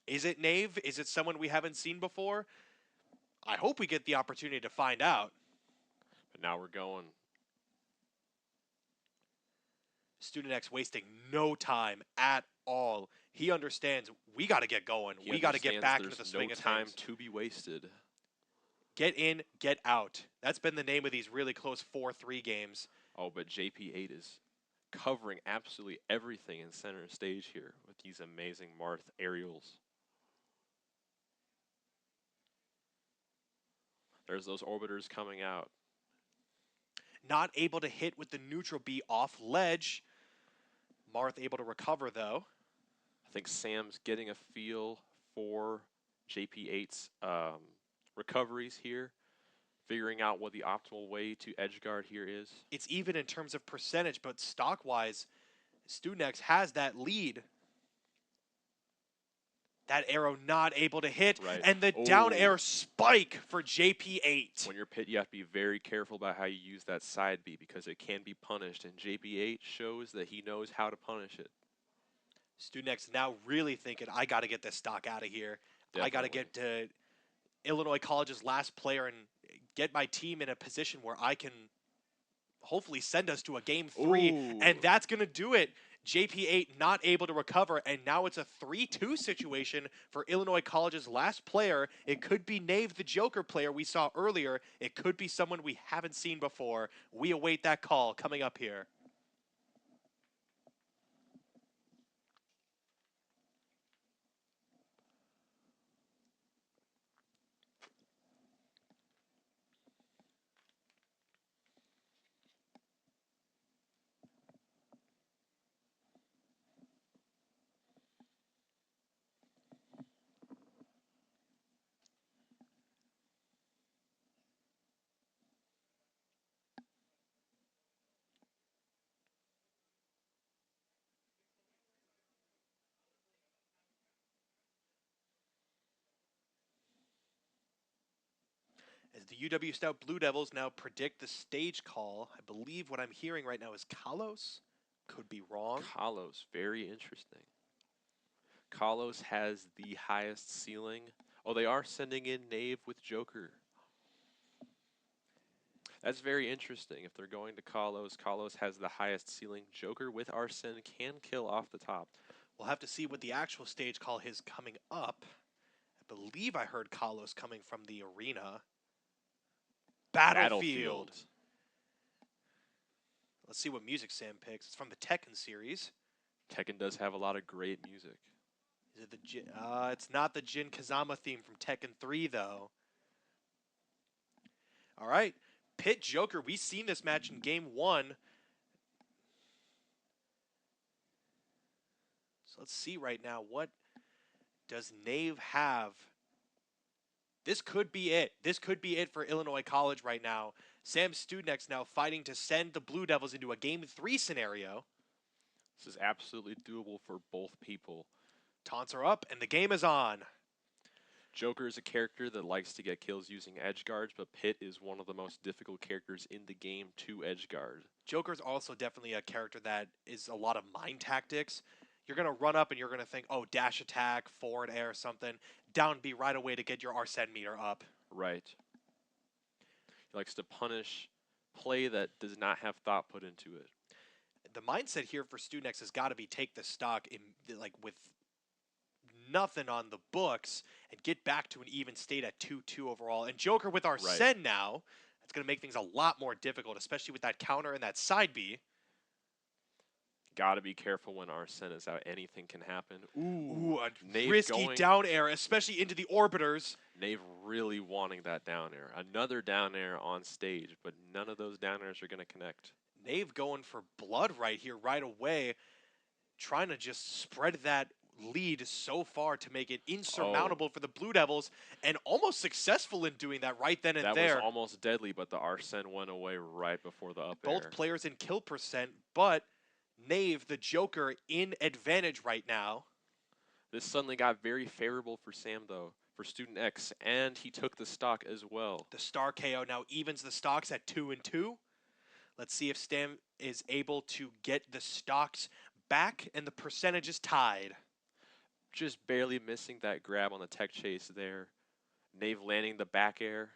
Is it Knave? Is it someone we haven't seen before? I hope we get the opportunity to find out. But now we're going. Student X wasting no time at all. He understands we got to get going. He We got to get understands back there's into the no swing of time things. to be wasted. Get in, get out. That's been the name of these really close 4-3 games. Oh, but JP8 is covering absolutely everything in center stage here with these amazing Marth aerials. There's those orbiters coming out. Not able to hit with the neutral B off ledge. Marth able to recover though. I think Sam's getting a feel for JP8's recoveries here, figuring out what the optimal way to edge guard here is. It's even in terms of percentage, but stock wise, Student X has that lead. That arrow not able to hit, Right. and the down Oh. air spike for JP8. When you're Pit, you have to be very careful about how you use that side B because it can be punished, and JP8 shows that he knows how to punish it. Student X now really thinking, I got to get this stock out of here. I got to Definitely. get to Illinois College's last player and get my team in a position where I can hopefully send us to a game 3, Ooh. and that's going to do it. JP8 not able to recover, and now it's a 3-2 situation for Illinois College's last player. It could be Knave, the Joker player we saw earlier. It could be someone we haven't seen before. We await that call coming up here. As the UW-Stout Blue Devils now predict the stage call, I believe what I'm hearing right now is Kalos. Could be wrong. Kalos, very interesting. Kalos has the highest ceiling. Oh, they are sending in Knave with Joker. That's very interesting. If they're going to Kalos, Kalos has the highest ceiling. Joker with Arsene can kill off the top. We'll have to see what the actual stage call is coming up. I believe I heard Kalos coming from the arena. Battlefield. Let's see what music Sam picks. It's from the Tekken series. Tekken does have a lot of great music. Is it the it's not the Jin Kazama theme from Tekken 3 though. All right. Pit Joker, we've seen this match in game 1. So So let's see right now, what does Nave have? This could be it. This could be it for Illinois College right now. Sam Studnex now fighting to send the Blue Devils into a Game 3 scenario. This is absolutely doable for both people. Taunts are up, and the game is on. Joker is a character that likes to get kills using edge guards, but Pit is one of the most difficult characters in the game to edge guard. Joker's also definitely a character that is a lot of mind tactics. You're going to run up and you're going to think, oh, dash attack, forward air, something. Down B right away to get your Arsene meter up. Right. He likes to punish play that does not have thought put into it. The mindset here for Studnex has got to be take the stock in, like, with nothing on the books and get back to an even state at 2-2 overall. And Joker with Arsene now, that's going to make things a lot more difficult, especially with that counter and that side B. Gotta be careful when Arsene is out. Anything can happen. Ooh, a Nave risky down air, especially into the orbiters. Nave really wanting that down air. Another down air on stage, but none of those down airs are going to connect. Nave going for blood right here, right away, trying to just spread that lead so far to make it insurmountable for the Blue Devils, and almost successful in doing that right then and there. That was almost deadly, but the Arsene went away right before the up air. Both players in kill percent, but Nave, the Joker, in advantage right now. This suddenly got very favorable for Sam, though, for Student X, and he took the stock as well. The star KO now evens the stocks at 2-2. Let's see if Sam is able to get the stocks back, and the percentage is tied. Just barely missing that grab on the tech chase there. Nave landing the back air.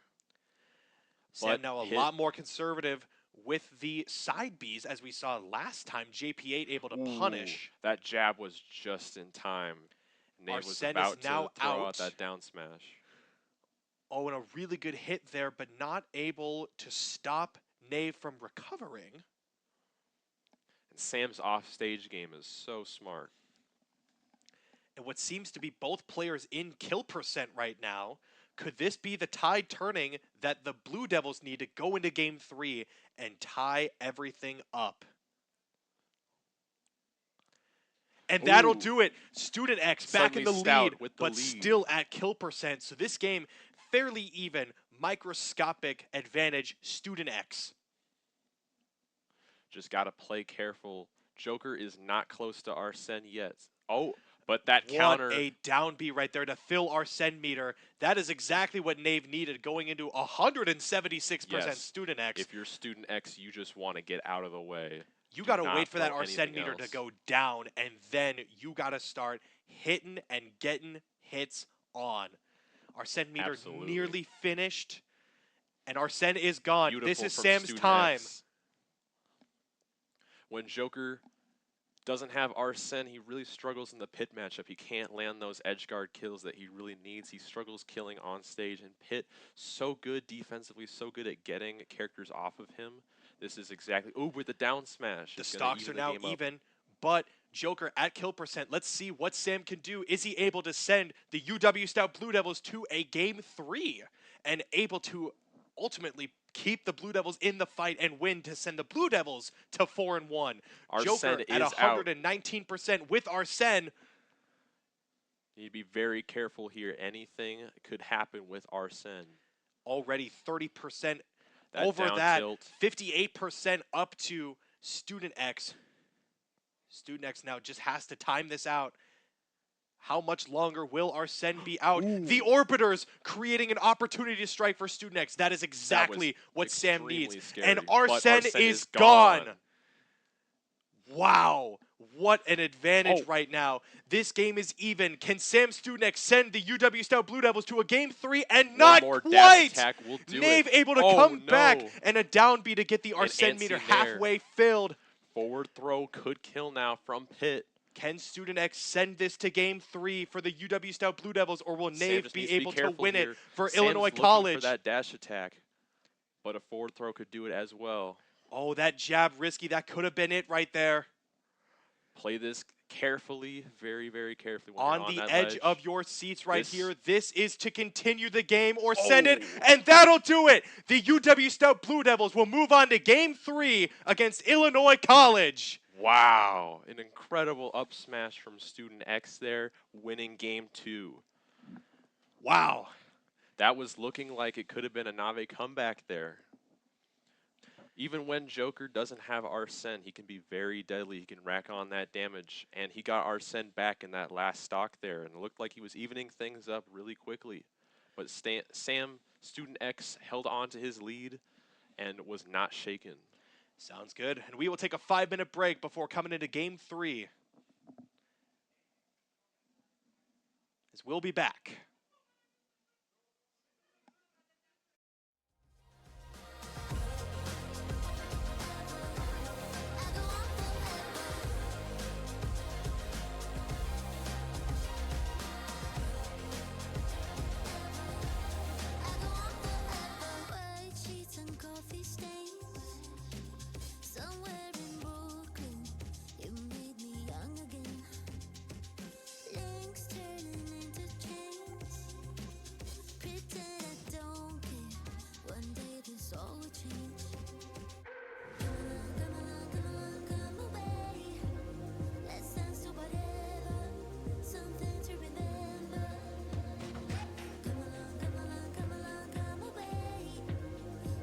Sam now a lot more conservative with the side Bs, as we saw last time. JP8 able to punish. That jab was just in time. Nave was about to throw out that down smash. Oh, and a really good hit there, but not able to stop Nave from recovering. And Sam's offstage game is so smart. And what seems to be both players in kill percent right now, could this be the tide turning that the Blue Devils need to go into Game 3 and tie everything up? And that'll do it. Student X back in the lead, but still at kill percent. So this game, fairly even, microscopic advantage, Student X. Just got to play careful. Joker is not close to Arsene yet. Oh, but that counter. What a down B right there to fill Arsene meter. That is exactly what Nave needed going into 176% Student X. If you're Student X, you just want to get out of the way. You got to wait for that Arsene meter to go down, and then you got to start hitting and getting hits on. Arsene meter nearly finished, and Arsene is gone. Beautiful. This is Sam's time. When Joker doesn't have Arsene, he really struggles in the Pit matchup. He can't land those edge guard kills that he really needs. He struggles killing on stage, and Pit, so good defensively, so good at getting characters off of him. This is exactly, with the down smash. The stocks are now even, but Joker at kill percent. Let's see what Sam can do. Is he able to send the UW-Stout Blue Devils to a Game 3 and able to ultimately keep the Blue Devils in the fight and win to send the Blue Devils to 4-1? Joker at 119% with Arsene. You need to be very careful here. Anything could happen with Arsene. Already 30% over that. 58% up to Student X. Student X now just has to time this out. How much longer will Arsene be out? The Orbiters creating an opportunity to strike for Student X. That is exactly what Sam needs. Scary, and Arsene is gone. Wow. What an advantage right now. This game is even. Can Sam Student X send the UW-Stout Blue Devils to a Game 3? And not quite! Nave able to come back, and a down B to get the Arsene meter halfway filled. Forward throw could kill now from Pit. Can Student X send this to Game 3 for the UW-Stout Blue Devils, or will Nave be able to win it for Illinois College? For that dash attack, but a forward throw could do it as well. Oh, that jab risky. That could have been it right there. Play this carefully, very, very carefully. On the edge of your seats right here. This is to continue the game or send it, and that'll do it. The UW-Stout Blue Devils will move on to Game 3 against Illinois College. Wow, an incredible up smash from Student X there, winning game 2. Wow. That was looking like it could have been a Nave comeback there. Even when Joker doesn't have Arsene, he can be very deadly. He can rack on that damage, and he got Arsene back in that last stock there, and it looked like he was evening things up really quickly. But Sam, Student X, held on to his lead and was not shaken. Sounds good. And we will take a 5-minute break before coming into game 3. As we'll be back. White sheets and coffee stains. Somewhere in Brooklyn, you made me young again. Links turning into chains. Pretend I don't care. One day this all will change. Come along, come along, come away. Let's dance to whatever. Something to remember. Come along, come along, come along, come away.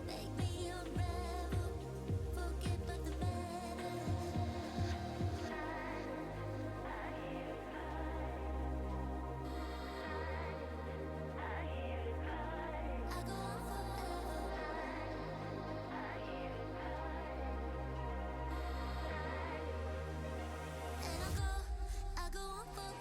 Make me unravel. Forget about the matter. I go on forever. And I go on forever.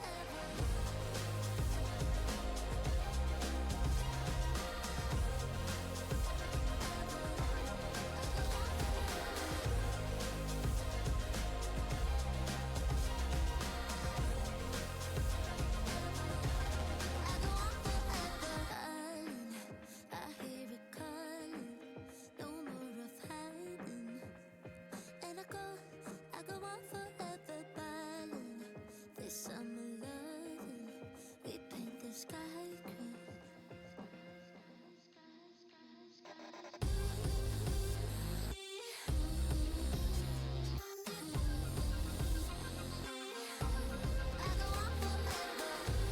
Island, I hear it calling. No more of hiding. And I go on forever, darling. This summer loving, we paint the sky green. I go on forever. I go on forever. I go on forever.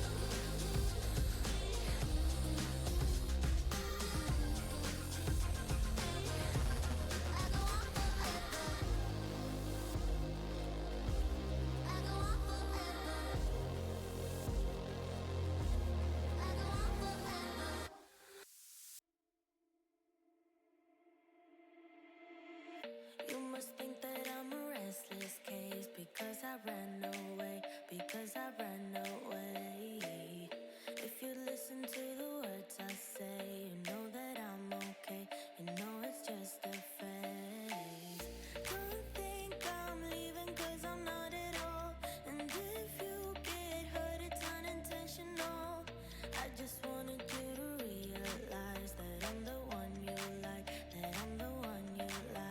I go on forever. You must think that I'm a restless case because I ran away, because I ran away. If you listen to the words I say, you know that I'm okay, you know it's just a phase. Don't think I'm leaving cause I'm not at all. And if you get hurt, it's unintentional. I just wanted you to realize that I'm the one you like, that I'm the one you like.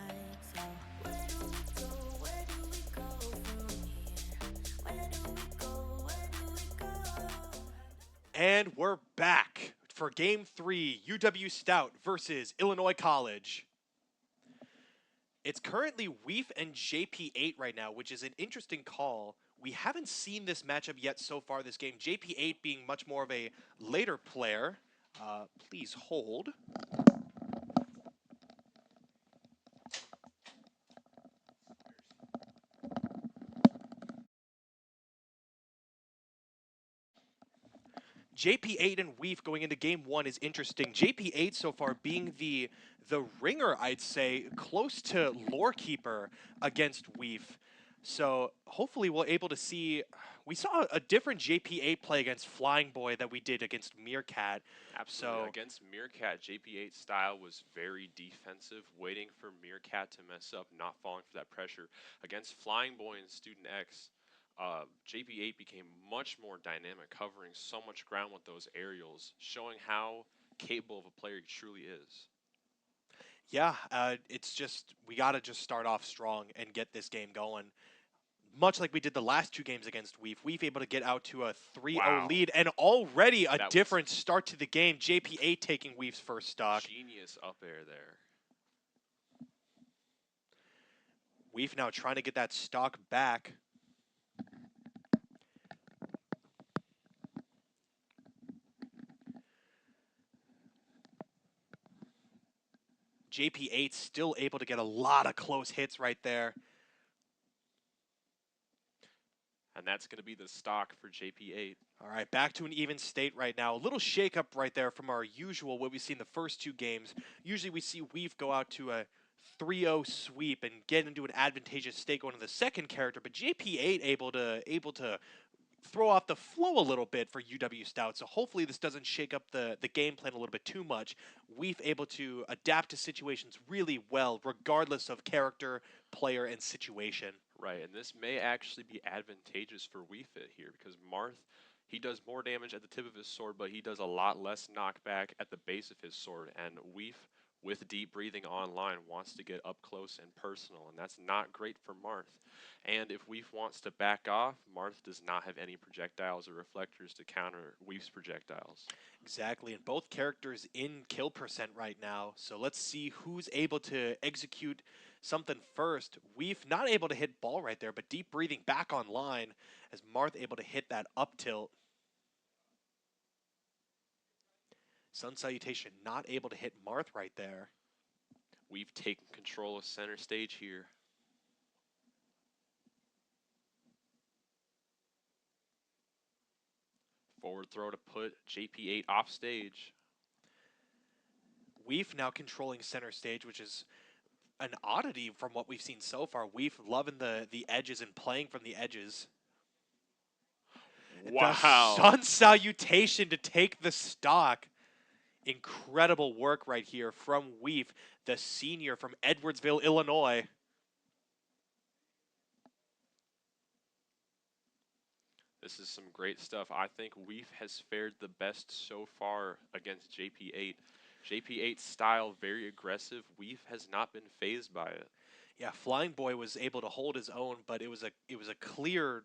So where do we go? Where do we go from here? Where do we go? Where do we go? And we're back for game 3, UW-Stout versus Illinois College. It's currently Weef and JP8 right now, which is an interesting call. We haven't seen this matchup yet so far this game. JP8 being much more of a later player. Please hold. JP8 and Weef going into game 1 is interesting. JP8 so far being the ringer, I'd say, close to lore keeper against Weef. So hopefully we're able to see. We saw a different JP8 play against Flying Boy that we did against Meerkat. Absolutely. So Against Meerkat, JP8 style was very defensive, waiting for Meerkat to mess up, not falling for that pressure. Against Flying Boy and Student X, JP8 became much more dynamic, covering so much ground with those aerials, showing how capable of a player he truly is. yeah, it's just we got to just start off strong and get this game going. Much like we did the last 2 games against Weef. Weef able to get out to a 3-0 Wow. lead, and already a That was different start to the game. JP8 taking Weef's first stock. Genius up air there. We've now trying to get that stock back. JP8 still able to get a lot of close hits right there. And that's going to be the stock for JP8. All right, back to an even state right now. A little shakeup right there from our usual, what we've seen the first two games. Usually we see Weave go out to a 3-0 sweep and get into an advantageous state going to the second character, but JP8 able to throw off the flow a little bit for UW-Stout. So hopefully this doesn't shake up the game plan a little bit too much. We've able to adapt to situations really well, regardless of character, player, and situation. Right, and this may actually be advantageous for Weefit here because Marth, he does more damage at the tip of his sword, but he does a lot less knockback at the base of his sword. And Weef, with deep breathing online, wants to get up close and personal, and that's not great for Marth. And if Weef wants to back off, Marth does not have any projectiles or reflectors to counter Weef's projectiles. Exactly, and both characters in kill percent right now. So let's see who's able to execute something first. We've not able to hit ball right there, but deep breathing back online as Marth able to hit that up tilt. Sun Salutation not able to hit Marth right there. We've taken control of center stage here. Forward throw to put JP8 off stage. Weave now controlling center stage, which is an oddity from what we've seen so far. Weave loving the edges and playing from the edges. Wow. The Sun Salutation to take the stock. Incredible work right here from Weave, the senior from Edwardsville, Illinois. This is some great stuff. I think Weef has fared the best so far against JP8. JP8's style, very aggressive. Weef has not been phased by it. Yeah, Flying Boy was able to hold his own, but it was a clear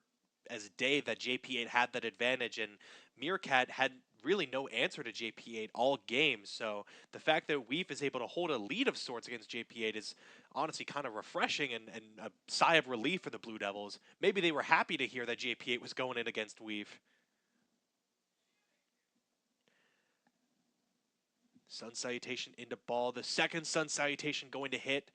as day that JP8 had that advantage, and Meerkat had really no answer to JP8 all game. So the fact that Weef is able to hold a lead of sorts against JP8 is honestly kind of refreshing and a sigh of relief for the Blue Devils. Maybe they were happy to hear that JP8 was going in against Weef. Sun Salutation into ball. The second Sun Salutation going to hit.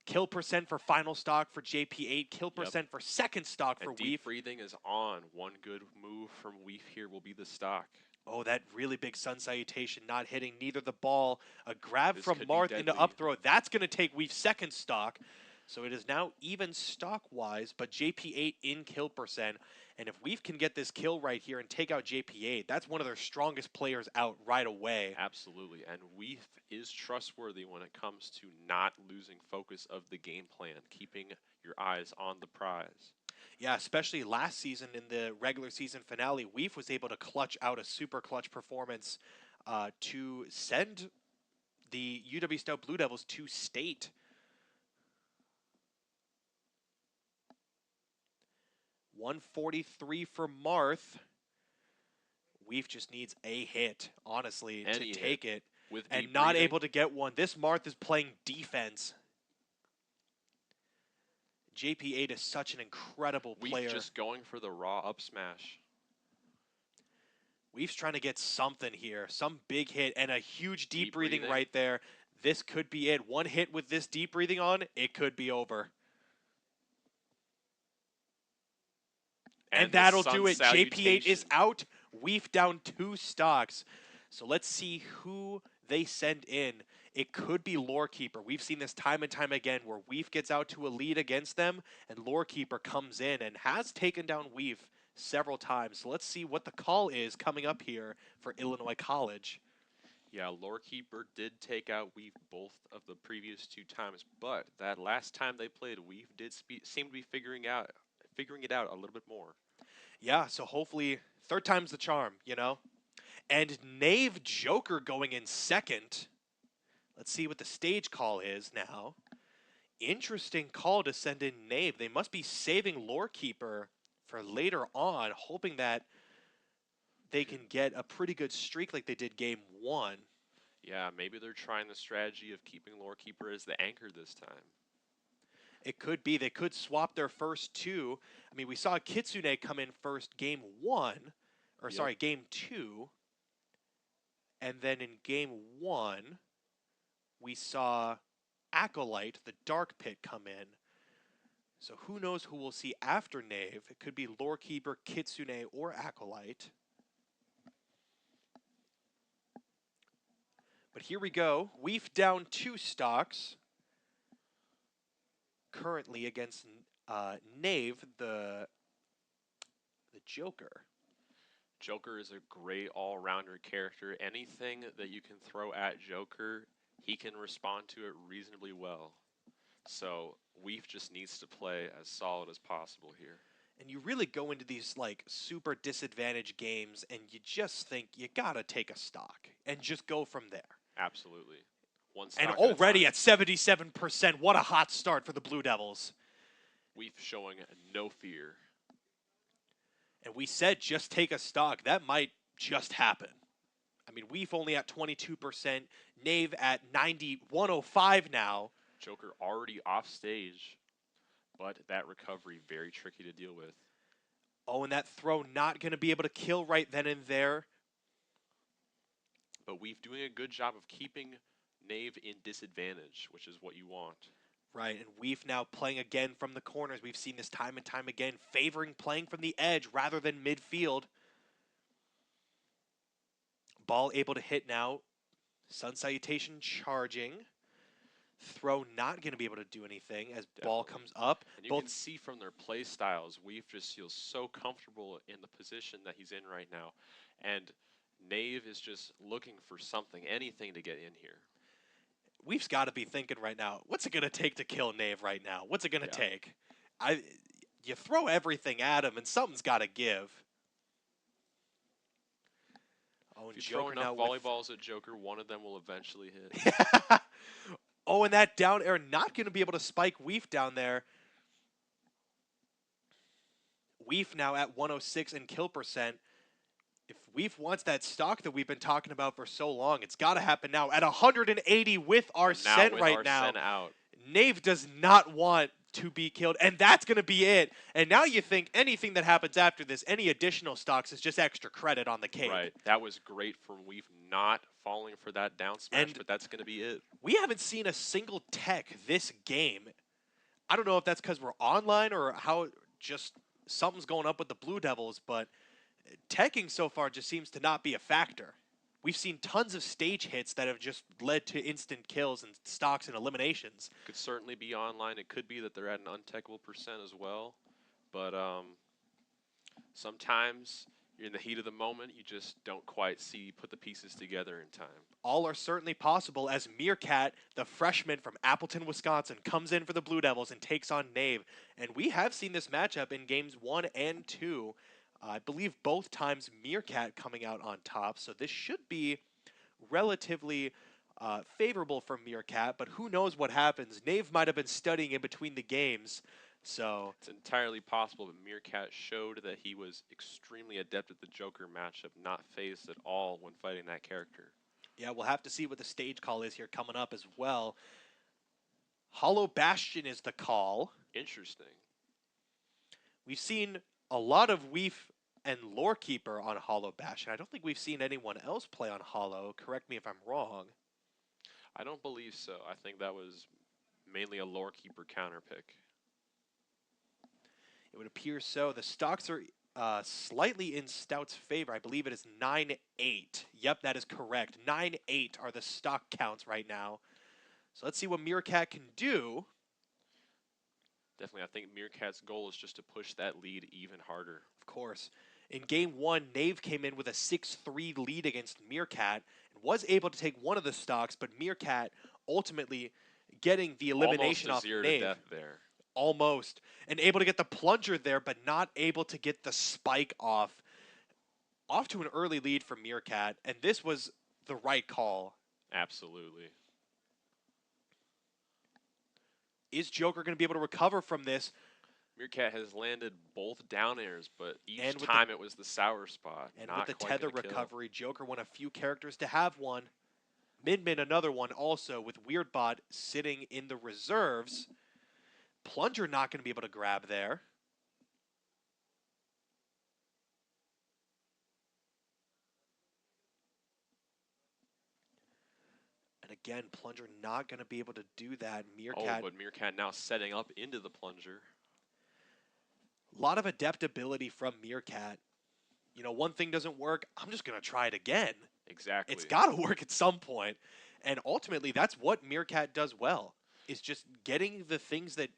Kill percent for final stock for JP8. Kill percent for second stock for and Weef. Deep breathing is on. One good move from Weef here will be the stock. Oh, that really big Sun Salutation not hitting neither the ball. A grab This from could be Marth into deadly. up throw. That's going to take Weef's second stock. So it is now even stock-wise, but JP8 in kill percent. And if Weef can get this kill right here and take out JP8, that's one of their strongest players out right away. Absolutely. And Weef is trustworthy when it comes to not losing focus of the game plan, keeping your eyes on the prize. Yeah, especially last season in the regular season finale, Weef was able to clutch out a super clutch performance to send the UW-Stout Blue Devils to state. .143 for Marth. Weef just needs a hit, honestly, Any to take it. With And deep not breathing. able to get one. This Marth is playing defense. JP8 is such an incredible player. Weef just going for the raw up smash. Weef's trying to get something here. Some big hit and a huge deep breathing breathing. right there. This could be it. One hit with this deep breathing on, it could be over. And the that'll Sun do it. JP8 is Salutation. out. Weef down 2 stocks. So let's see who they send in. It could be Lorekeeper. We've seen this time and time again where Weef gets out to a lead against them, and Lorekeeper comes in and has taken down Weef several times. So let's see what the call is coming up here for Illinois College. Yeah, Lorekeeper did take out Weef both of the previous 2 times, but that last time they played, Weef did seem to be figuring it out a little bit more. Yeah, so hopefully third time's the charm, you know? And Knave Joker going in second. Let's see what the stage call is now. Interesting call to send in Knave. They must be saving Lorekeeper for later on, hoping that they can get a pretty good streak like they did game 1. Yeah, maybe they're trying the strategy of keeping Lorekeeper as the anchor this time. It could be. They could swap their first two. I mean, we saw Kitsune come in first game one, or Yep. sorry, game two. And then in game one, we saw Acolyte, the Dark Pit, come in. So who knows who we'll see after Knave. It could be Lorekeeper, Kitsune, or Acolyte. But here we go. Weef down 2 stocks. Currently against Knave, the Joker. Joker is a great all-rounder character. Anything that you can throw at Joker, he can respond to it reasonably well. So Weef just needs to play as solid as possible here. And you really go into these like super disadvantaged games and you just think you gotta take a stock and just go from there. Absolutely. One And stock already at at 77%, what a hot start for the Blue Devils. Weef showing no fear. And we said just take a stock. That might just happen. I mean, Weef only at 22%, Knave at 105 now. Joker already off stage, but that recovery very tricky to deal with. Oh, and that throw not going to be able to kill right then and there. But Weef doing a good job of keeping Knave in disadvantage, which is what you want. Right, and Weef now playing again from the corners. We've seen this time and time again, favoring playing from the edge rather than midfield. Ball able to hit now. Sun Salutation charging. Throw not going to be able to do anything as ball comes up. And you can see from their play styles, Weef just feels so comfortable in the position that he's in right now. And Knave is just looking for something, anything to get in here. Weef's got to be thinking right now, what's it going to take to kill Knave right now? What's it going to take? You throw everything at him, and something's got to give. Oh, and If you throw Joker enough now volleyballs at Joker, one of them will eventually hit. Oh, and that down air not going to be able to spike Weef down there. Weef now at 106 in kill percent. If Weef wants that stock that we've been talking about for so long, it's got to happen now. At 180 with Arsene right now, out. Knave does not want to be killed, and that's going to be it. And now you think anything that happens after this, any additional stocks, is just extra credit on the cake. Right. That was great from Weef not falling for that down smash, but that's going to be it. We haven't seen a single tech this game. I don't know if that's because we're online or how just something's going up with the Blue Devils, but teching so far just seems to not be a factor. We've seen tons of stage hits that have just led to instant kills and stocks and eliminations. Could certainly be online. It could be that they're at an untechable percent as well. But sometimes you're in the heat of the moment. You just don't quite put the pieces together in time. All are certainly possible as Meerkat, the freshman from Appleton, Wisconsin, comes in for the Blue Devils and takes on Knave. And we have seen this matchup in games 1 and 2. I believe both times Meerkat coming out on top, so this should be relatively favorable for Meerkat, but who knows what happens. Knave might have been studying in between the games, so... It's entirely possible, but Meerkat showed that he was extremely adept at the Joker matchup, not phased at all when fighting that character. Yeah, we'll have to see what the stage call is here coming up as well. Hollow Bastion is the call. Interesting. We've seen a lot of Weef and Lorekeeper on Hollow Bastion. I don't think we've seen anyone else play on Hollow. Correct me if I'm wrong. I don't believe so. I think that was mainly a Lorekeeper counter pick. It would appear so. The stocks are slightly in Stout's favor. I believe it is 9-8. Yep, that is correct. 9-8 are the stock counts right now. So let's see what Meerkat can do. Definitely, I think Meerkat's goal is just to push that lead even harder. Of course. In game 1, Knave came in with a 6-3 lead against Meerkat and was able to take one of the stocks, but Meerkat ultimately getting the elimination Almost off a 0 Knave. to death there. Almost. And able to get the plunger there, but not able to get the spike off. Off to an early lead for Meerkat, and this was the right call. Absolutely. Is Joker going to be able to recover from this? Meerkat has landed both down airs, but each And with time it was the sour spot. And not with the quite tether gonna kill. recovery, Joker won a few characters to have one. Min another one also with Weirdbot sitting in the reserves. Plunger not going to be able to grab there. And again, Plunger not going to be able to do that. Oh, Meerkat, but Meerkat now setting up into the plunger. a lot of adaptability from Meerkat. You know, one thing doesn't work, I'm just going to try it again. Exactly. It's got to work at some point. And ultimately, that's what Meerkat does well, is just getting the things that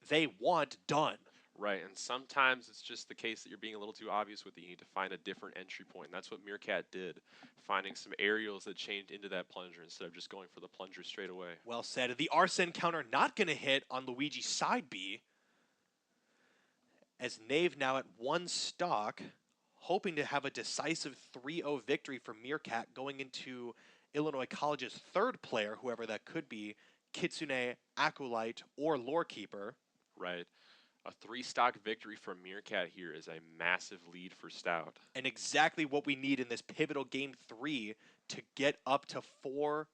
they want done. Right, and sometimes it's just the case that you're being a little too obvious with it. You need to find a different entry point, and that's what Meerkat did, finding some aerials that changed into that plunger instead of just going for the plunger straight away. Well said. The Arsene counter not going to hit on Luigi's side B, as Knave now at 1 stock, hoping to have a decisive 3-0 victory for Meerkat going into Illinois College's third player, whoever that could be, Kitsune, Acolyte, or Lorekeeper. Right. A 3-stock victory for Meerkat here is a massive lead for Stout. And exactly what we need in this pivotal game 3 to get up to 4-1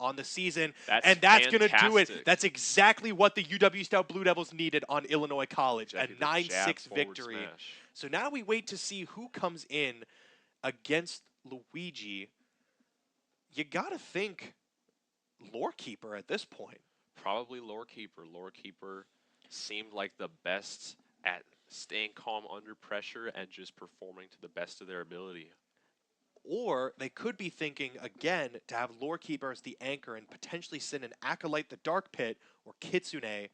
on the season. That's going to do it. fantastic. That's exactly what the UW-Stout Blue Devils needed on Illinois College. Exactly, A the jab 9-6 forward victory. smash. So now we wait to see who comes in against Luigi. You got to think Lorekeeper at this point. Probably Lorekeeper. Lorekeeper seemed like the best at staying calm under pressure and just performing to the best of their ability. Or they could be thinking, again, to have Lorekeeper as the anchor and potentially send an Acolyte the Dark Pit or Kitsune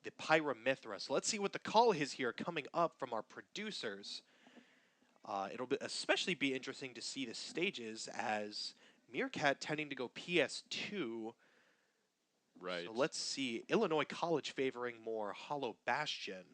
the Pyramithra. So let's see what the call is here coming up from our producers. It'll especially be interesting to see the stages as Meerkat tending to go PS2. Right. So let's see. Illinois College favoring more Hollow Bastion.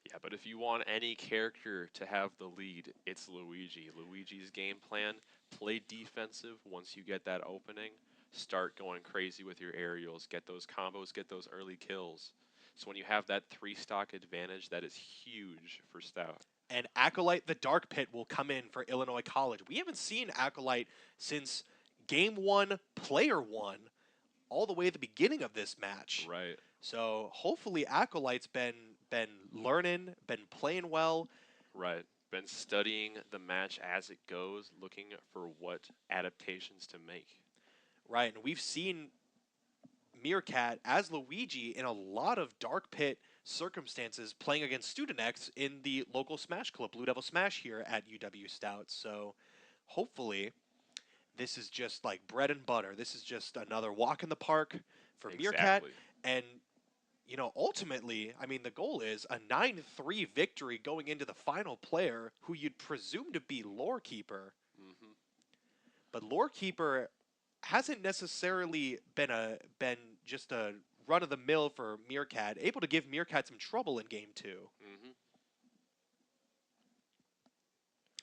Yeah, but if you want any character to have the lead, it's Luigi. Luigi's game plan, play defensive once you get that opening. Start going crazy with your aerials, get those combos, get those early kills. So when you have that 3-stock advantage, that is huge for Stout. And Acolyte the Dark Pit will come in for Illinois College. We haven't seen Acolyte since Game 1, Player 1, all the way at the beginning of this match. Right. So hopefully Acolyte's been learning, been playing well. Right. Been studying the match as it goes, looking for what adaptations to make. Right, and we've seen Meerkat as Luigi in a lot of Dark Pit circumstances playing against Student X in the local Smash Club, Blue Devil Smash here at UW-Stout. So hopefully this is just like bread and butter. This is just another walk in the park for Meerkat. Exactly. And, you know, ultimately, I mean, the goal is a 9-3 victory going into the final player who you'd presume to be Lorekeeper. Mm-hmm. But Lorekeeper hasn't necessarily been just a run of the mill for Meerkat, able to give Meerkat some trouble in game 2. Mm-hmm.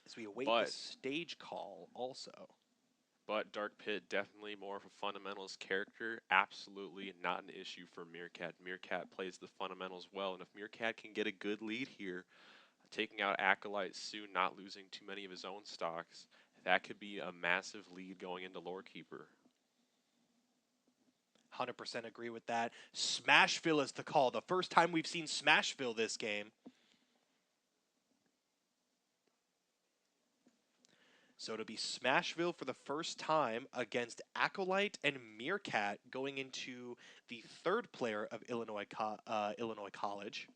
As we await the stage call also. But Dark Pit, definitely more of a fundamentals character. Absolutely not an issue for Meerkat. Meerkat plays the fundamentals well, and if Meerkat can get a good lead here, taking out Acolyte soon, not losing too many of his own stocks, that could be a massive lead going into Lorekeeper. 100% agree with that. Smashville is the call. The first time we've seen Smashville this game. So it'll be Smashville for the first time against Acolyte and Meerkat going into the third player of Illinois College.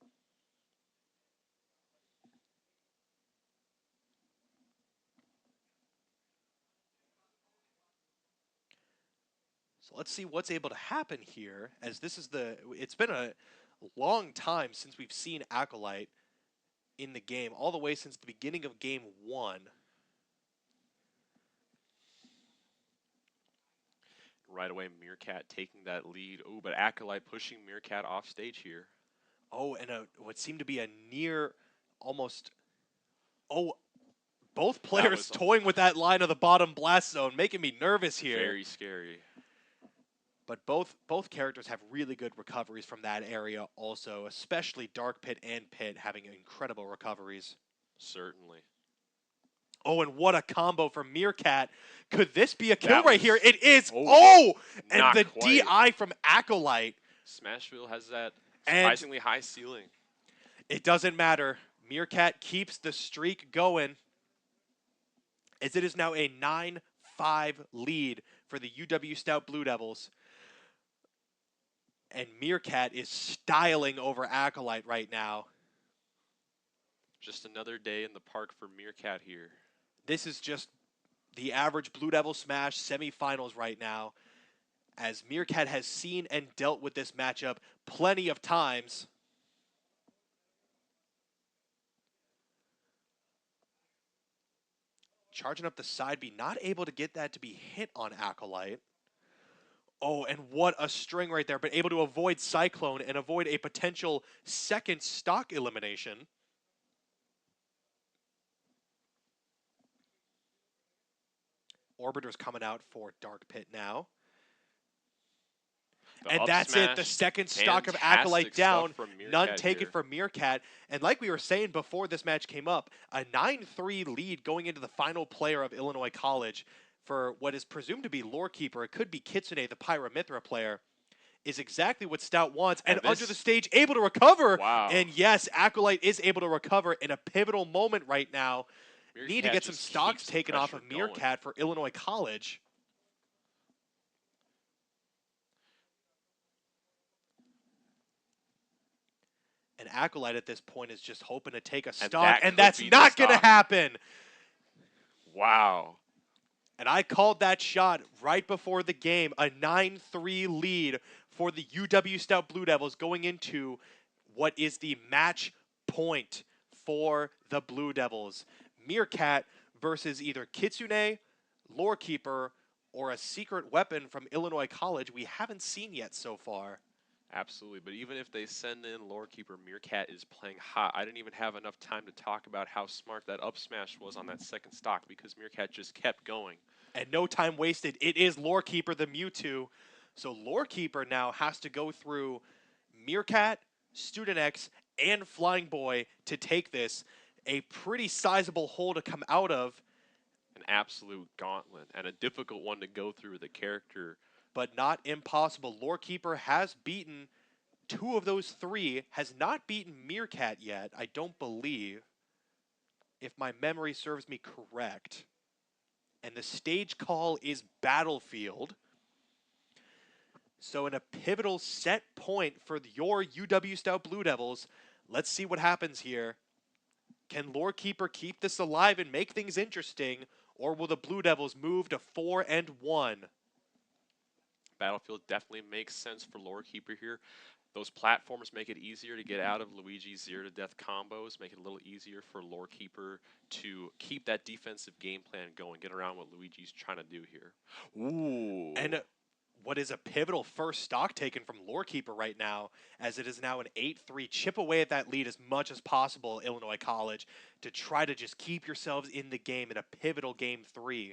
So let's see what's able to happen here, as this is it's been a long time since we've seen Acolyte in the game, all the way since the beginning of game 1. Right away, Meerkat taking that lead. Oh, but Acolyte pushing Meerkat off stage here. Oh, and what seemed to be a near almost... Oh, both players toying with that line of the bottom blast zone, making me nervous here. Very scary. But both characters have really good recoveries from that area also, especially Dark Pit and Pit having incredible recoveries. Certainly. Oh, and what a combo from Meerkat. Could this be a kill right here? It is. Oh! And the quite. DI from Acolyte. Smashville has that And surprisingly high ceiling. it doesn't matter. Meerkat keeps the streak going as it is now a 9-5 lead for the UW-Stout Blue Devils. And Meerkat is styling over Acolyte right now. Just another day in the park for Meerkat here. This is just the average Blue Devil Smash semifinals right now, as Meerkat has seen and dealt with this matchup plenty of times. Charging up the side B, not able to get that to be hit on Acolyte. Oh, and what a string right there, but able to avoid Cyclone and avoid a potential second stock elimination. Orbiter's coming out for Dark Pit now. And that's it. The second stock of Acolyte down. None taken from Meerkat. And like we were saying before this match came up, a 9-3 lead going into the final player of Illinois College for what is presumed to be Lorekeeper. It could be Kitsune, the Pyramithra player, is exactly what Stout wants. And under the stage, able to recover. Wow. And yes, Acolyte is able to recover in a pivotal moment right now. Need to get some stocks taken off of Meerkat for Illinois College. And Acolyte at this point is just hoping to take a stock, and that's not going to happen. Wow. And I called that shot right before the game. A 9-3 lead for the UW-Stout Blue Devils going into what is the match point for the Blue Devils. Meerkat versus either Kitsune, Lorekeeper, or a secret weapon from Illinois College we haven't seen yet so far. Absolutely, but even if they send in Lorekeeper, Meerkat is playing hot. I didn't even have enough time to talk about how smart that up smash was on that second stock because Meerkat just kept going. And no time wasted. It is Lorekeeper, the Mewtwo. So Lorekeeper now has to go through Meerkat, Student X, and Flying Boy to take this. A pretty sizable hole to come out of. An absolute gauntlet and a difficult one to go through with a character. But not impossible. Lorekeeper has beaten 2 of those 3, has not beaten Meerkat yet, I don't believe, if my memory serves me correct. And the stage call is Battlefield. So in a pivotal set point for your UW-Stout Blue Devils, let's see what happens here. Can Lorekeeper keep this alive and make things interesting, or will the Blue Devils move to 4-1? Battlefield definitely makes sense for Lorekeeper here. Those platforms make it easier to get out of Luigi's zero-to-death combos, make it a little easier for Lorekeeper to keep that defensive game plan going, get around what Luigi's trying to do here. Ooh. And what is a pivotal first stock taken from Lorekeeper right now, as it is now an 8-3. Chip away at that lead as much as possible, Illinois College, to try to just keep yourselves in the game in a pivotal game 3.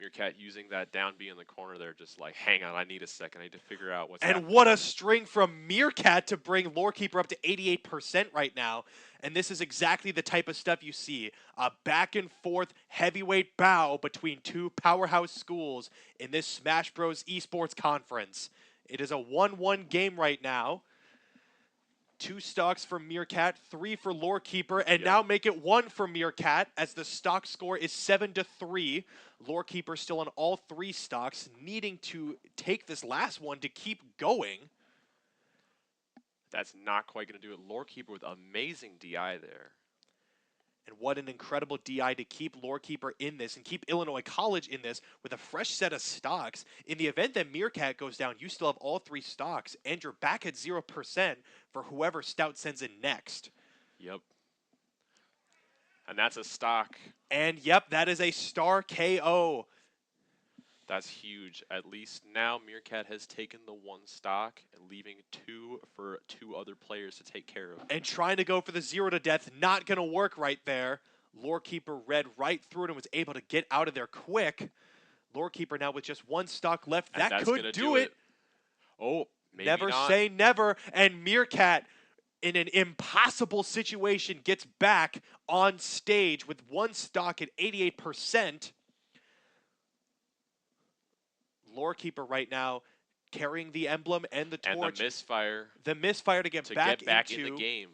Meerkat using that down B in the corner there, just like, hang on, I need a second. I need to figure out what's happening. And what a string from Meerkat to bring Lorekeeper up to 88% right now. And this is exactly the type of stuff you see. A back and forth heavyweight bow between 2 powerhouse schools in this Smash Bros. Esports conference. It is a 1-1 game right now. 2 stocks for Meerkat, 3 for Lorekeeper, and now make it 1 for Meerkat as the stock score is 7-3. Lorekeeper still on all 3 stocks, needing to take this last one to keep going. That's not quite going to do it. Lorekeeper with amazing DI there. And what an incredible DI to keep Lorekeeper in this and keep Illinois College in this with a fresh set of stocks. In the event that Meerkat goes down, you still have all 3 stocks, and you're back at 0% for whoever Stout sends in next. Yep. And that's a stock. And yep, that is a star KO. That's huge. At least now Meerkat has taken the 1 stock and leaving 2 for 2 other players to take care of. And trying to go for the 0-to-death, not going to work right there. Lorekeeper read right through it and was able to get out of there quick. Lorekeeper now with just 1 stock left. And that could do it. Oh, maybe never not. say never. And Meerkat, in an impossible situation, gets back on stage with 1 stock at 88%. Lorekeeper right now carrying the emblem and the And the torch. misfire The misfire to get back in the into. game.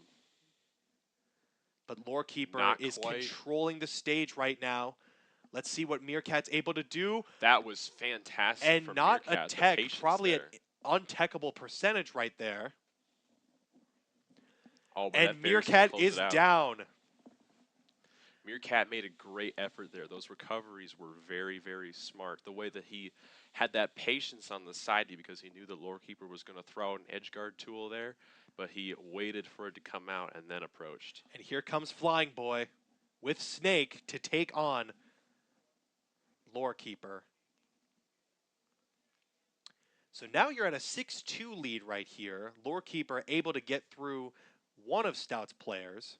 But Lorekeeper Not is quite. controlling the stage right now. Let's see what Meerkat's able to do. That was fantastic And from not a Meerkat. The tech, patience probably there. an untechable percentage right there. Oh, but And that very Meerkat closed is it out. down. Meerkat made a great effort there. Those recoveries were very, very smart. The way that he had that patience on the side because he knew the Lorekeeper was going to throw an edge guard tool there, but he waited for it to come out and then approached. And here comes Flying Boy with Snake to take on Lorekeeper. So now you're at a 6-2 lead right here. Lorekeeper able to get through one of Stout's players.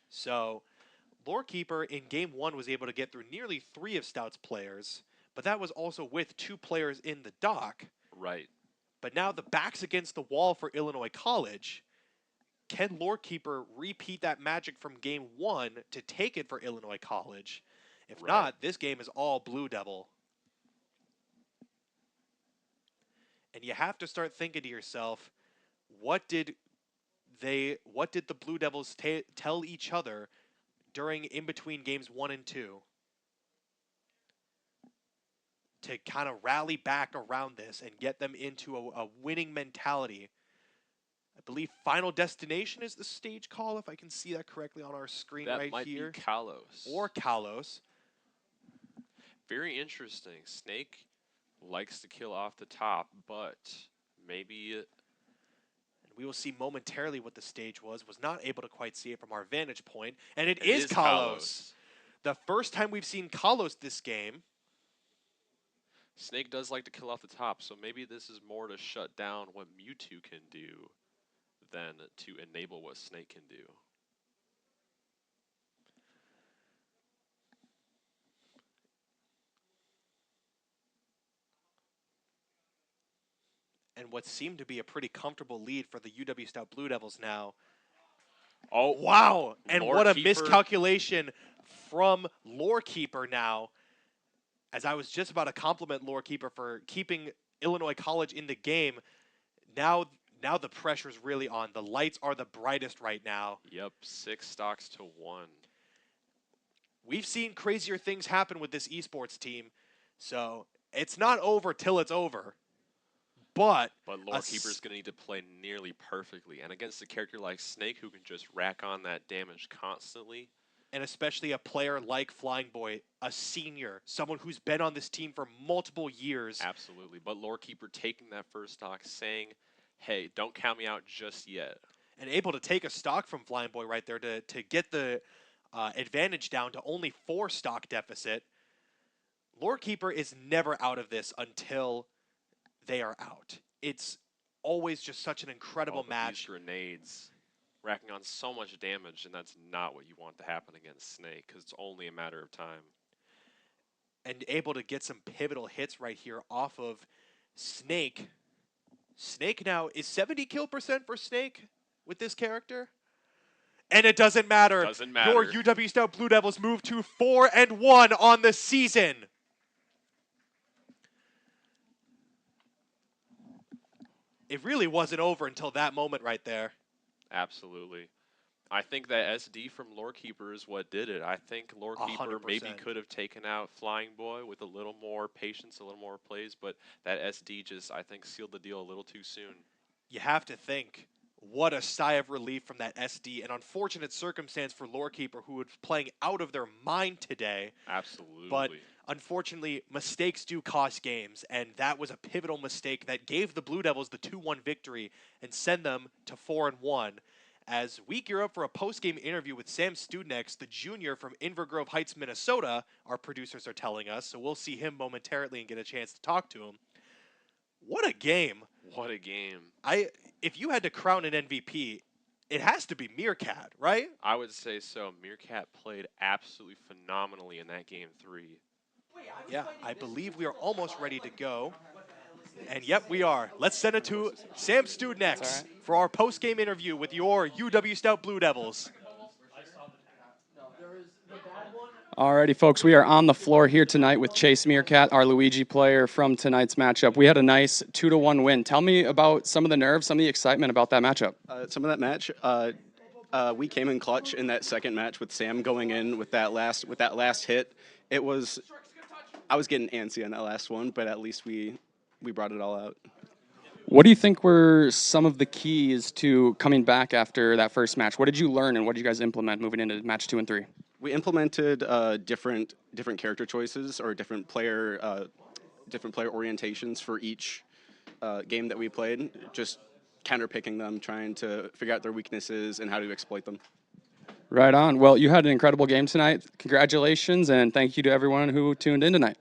So Lorekeeper in game 1 was able to get through nearly 3 of Stout's players, but that was also with 2 players in the dock. Right. But now the back's against the wall for Illinois College. Can Lorekeeper repeat that magic from game 1 to take it for Illinois College? If Right. not, this game is all Blue Devil. And you have to start thinking to yourself, what did the Blue Devils tell each other during in between games 1 and 2 to kind of rally back around this and get them into a winning mentality? I believe Final Destination is the stage call, if I can see that correctly on our screen That right might here. be Kalos. Or Kalos. Very interesting. Snake likes to kill off the top, but maybe We will see momentarily what the stage was. Was not able to quite see it from our vantage point. And it is Kalos. The first time we've seen Kalos this game. Snake does like to kill off the top, so maybe this is more to shut down what Mewtwo can do than to enable what Snake can do. And what seemed to be a pretty comfortable lead for the UW-Stout Blue Devils now. Oh, wow! And what a Lorekeeper. miscalculation from Lorekeeper now. As I was just about to compliment Lorekeeper for keeping Illinois College in the game, now the pressure's really on. The lights are the brightest right now. Yep, 6 stocks to 1. We've seen crazier things happen with this esports team, so it's not over till it's over. But Lorekeeper's going to need to play nearly perfectly. And against a character like Snake, who can just rack on that damage constantly. And especially a player like Flying Boy, a senior, someone who's been on this team for multiple years. Absolutely. But Lorekeeper taking that first stock, saying, hey, don't count me out just yet. And able to take a stock from Flying Boy right there to get the advantage down to only 4 stock deficit. Lorekeeper is never out of this until they are out. It's always just such an incredible match. These grenades racking on so much damage, and that's not what you want to happen against Snake, because it's only a matter of time. And able to get some pivotal hits right here off of Snake. Snake now is 70 kill percent for Snake with this character. And it doesn't matter. Doesn't matter. Your UW-Stout Blue Devils move to 4-1 on the season. It really wasn't over until that moment right there. Absolutely. I think that SD from Lorekeeper is what did it. I think Lorekeeper 100%. maybe could have taken out Flying Boy with a little more patience, a little more plays, but that SD just, I think, sealed the deal a little too soon. You have to think, what a sigh of relief from that SD. An unfortunate circumstance for Lorekeeper, who was playing out of their mind today. Absolutely. But unfortunately, mistakes do cost games, and that was a pivotal mistake that gave the Blue Devils the 2-1 victory and send them to 4-1. As we gear up for a post-game interview with Sam Studnex, the junior from Inver Grove Heights, Minnesota, our producers are telling us, so we'll see him momentarily and get a chance to talk to him. What a game. What a game. If you had to crown an MVP, it has to be Meerkat, right? I would say so. Meerkat played absolutely phenomenally in that game 3. Yeah, I believe we are almost ready to go. And yep, we are. Let's send it to Sam Studnex for our post-game interview with your UW-Stout Blue Devils. Alrighty, folks, we are on the floor here tonight with Chase Meerkat, our Luigi player from tonight's matchup. We had a nice 2-1 win. Tell me about some of the nerves, some of the excitement about that matchup. Some of that match, we came in clutch in that second match with Sam going in with that last hit. It was, I was getting antsy on that last one, but at least we brought it all out. What do you think were some of the keys to coming back after that first match? What did you learn and what did you guys implement moving into match 2 and 3? We implemented different character choices or different player orientations for each game that we played. Just counterpicking them, trying to figure out their weaknesses and how to exploit them. Right on. Well, you had an incredible game tonight. Congratulations and thank you to everyone who tuned in tonight.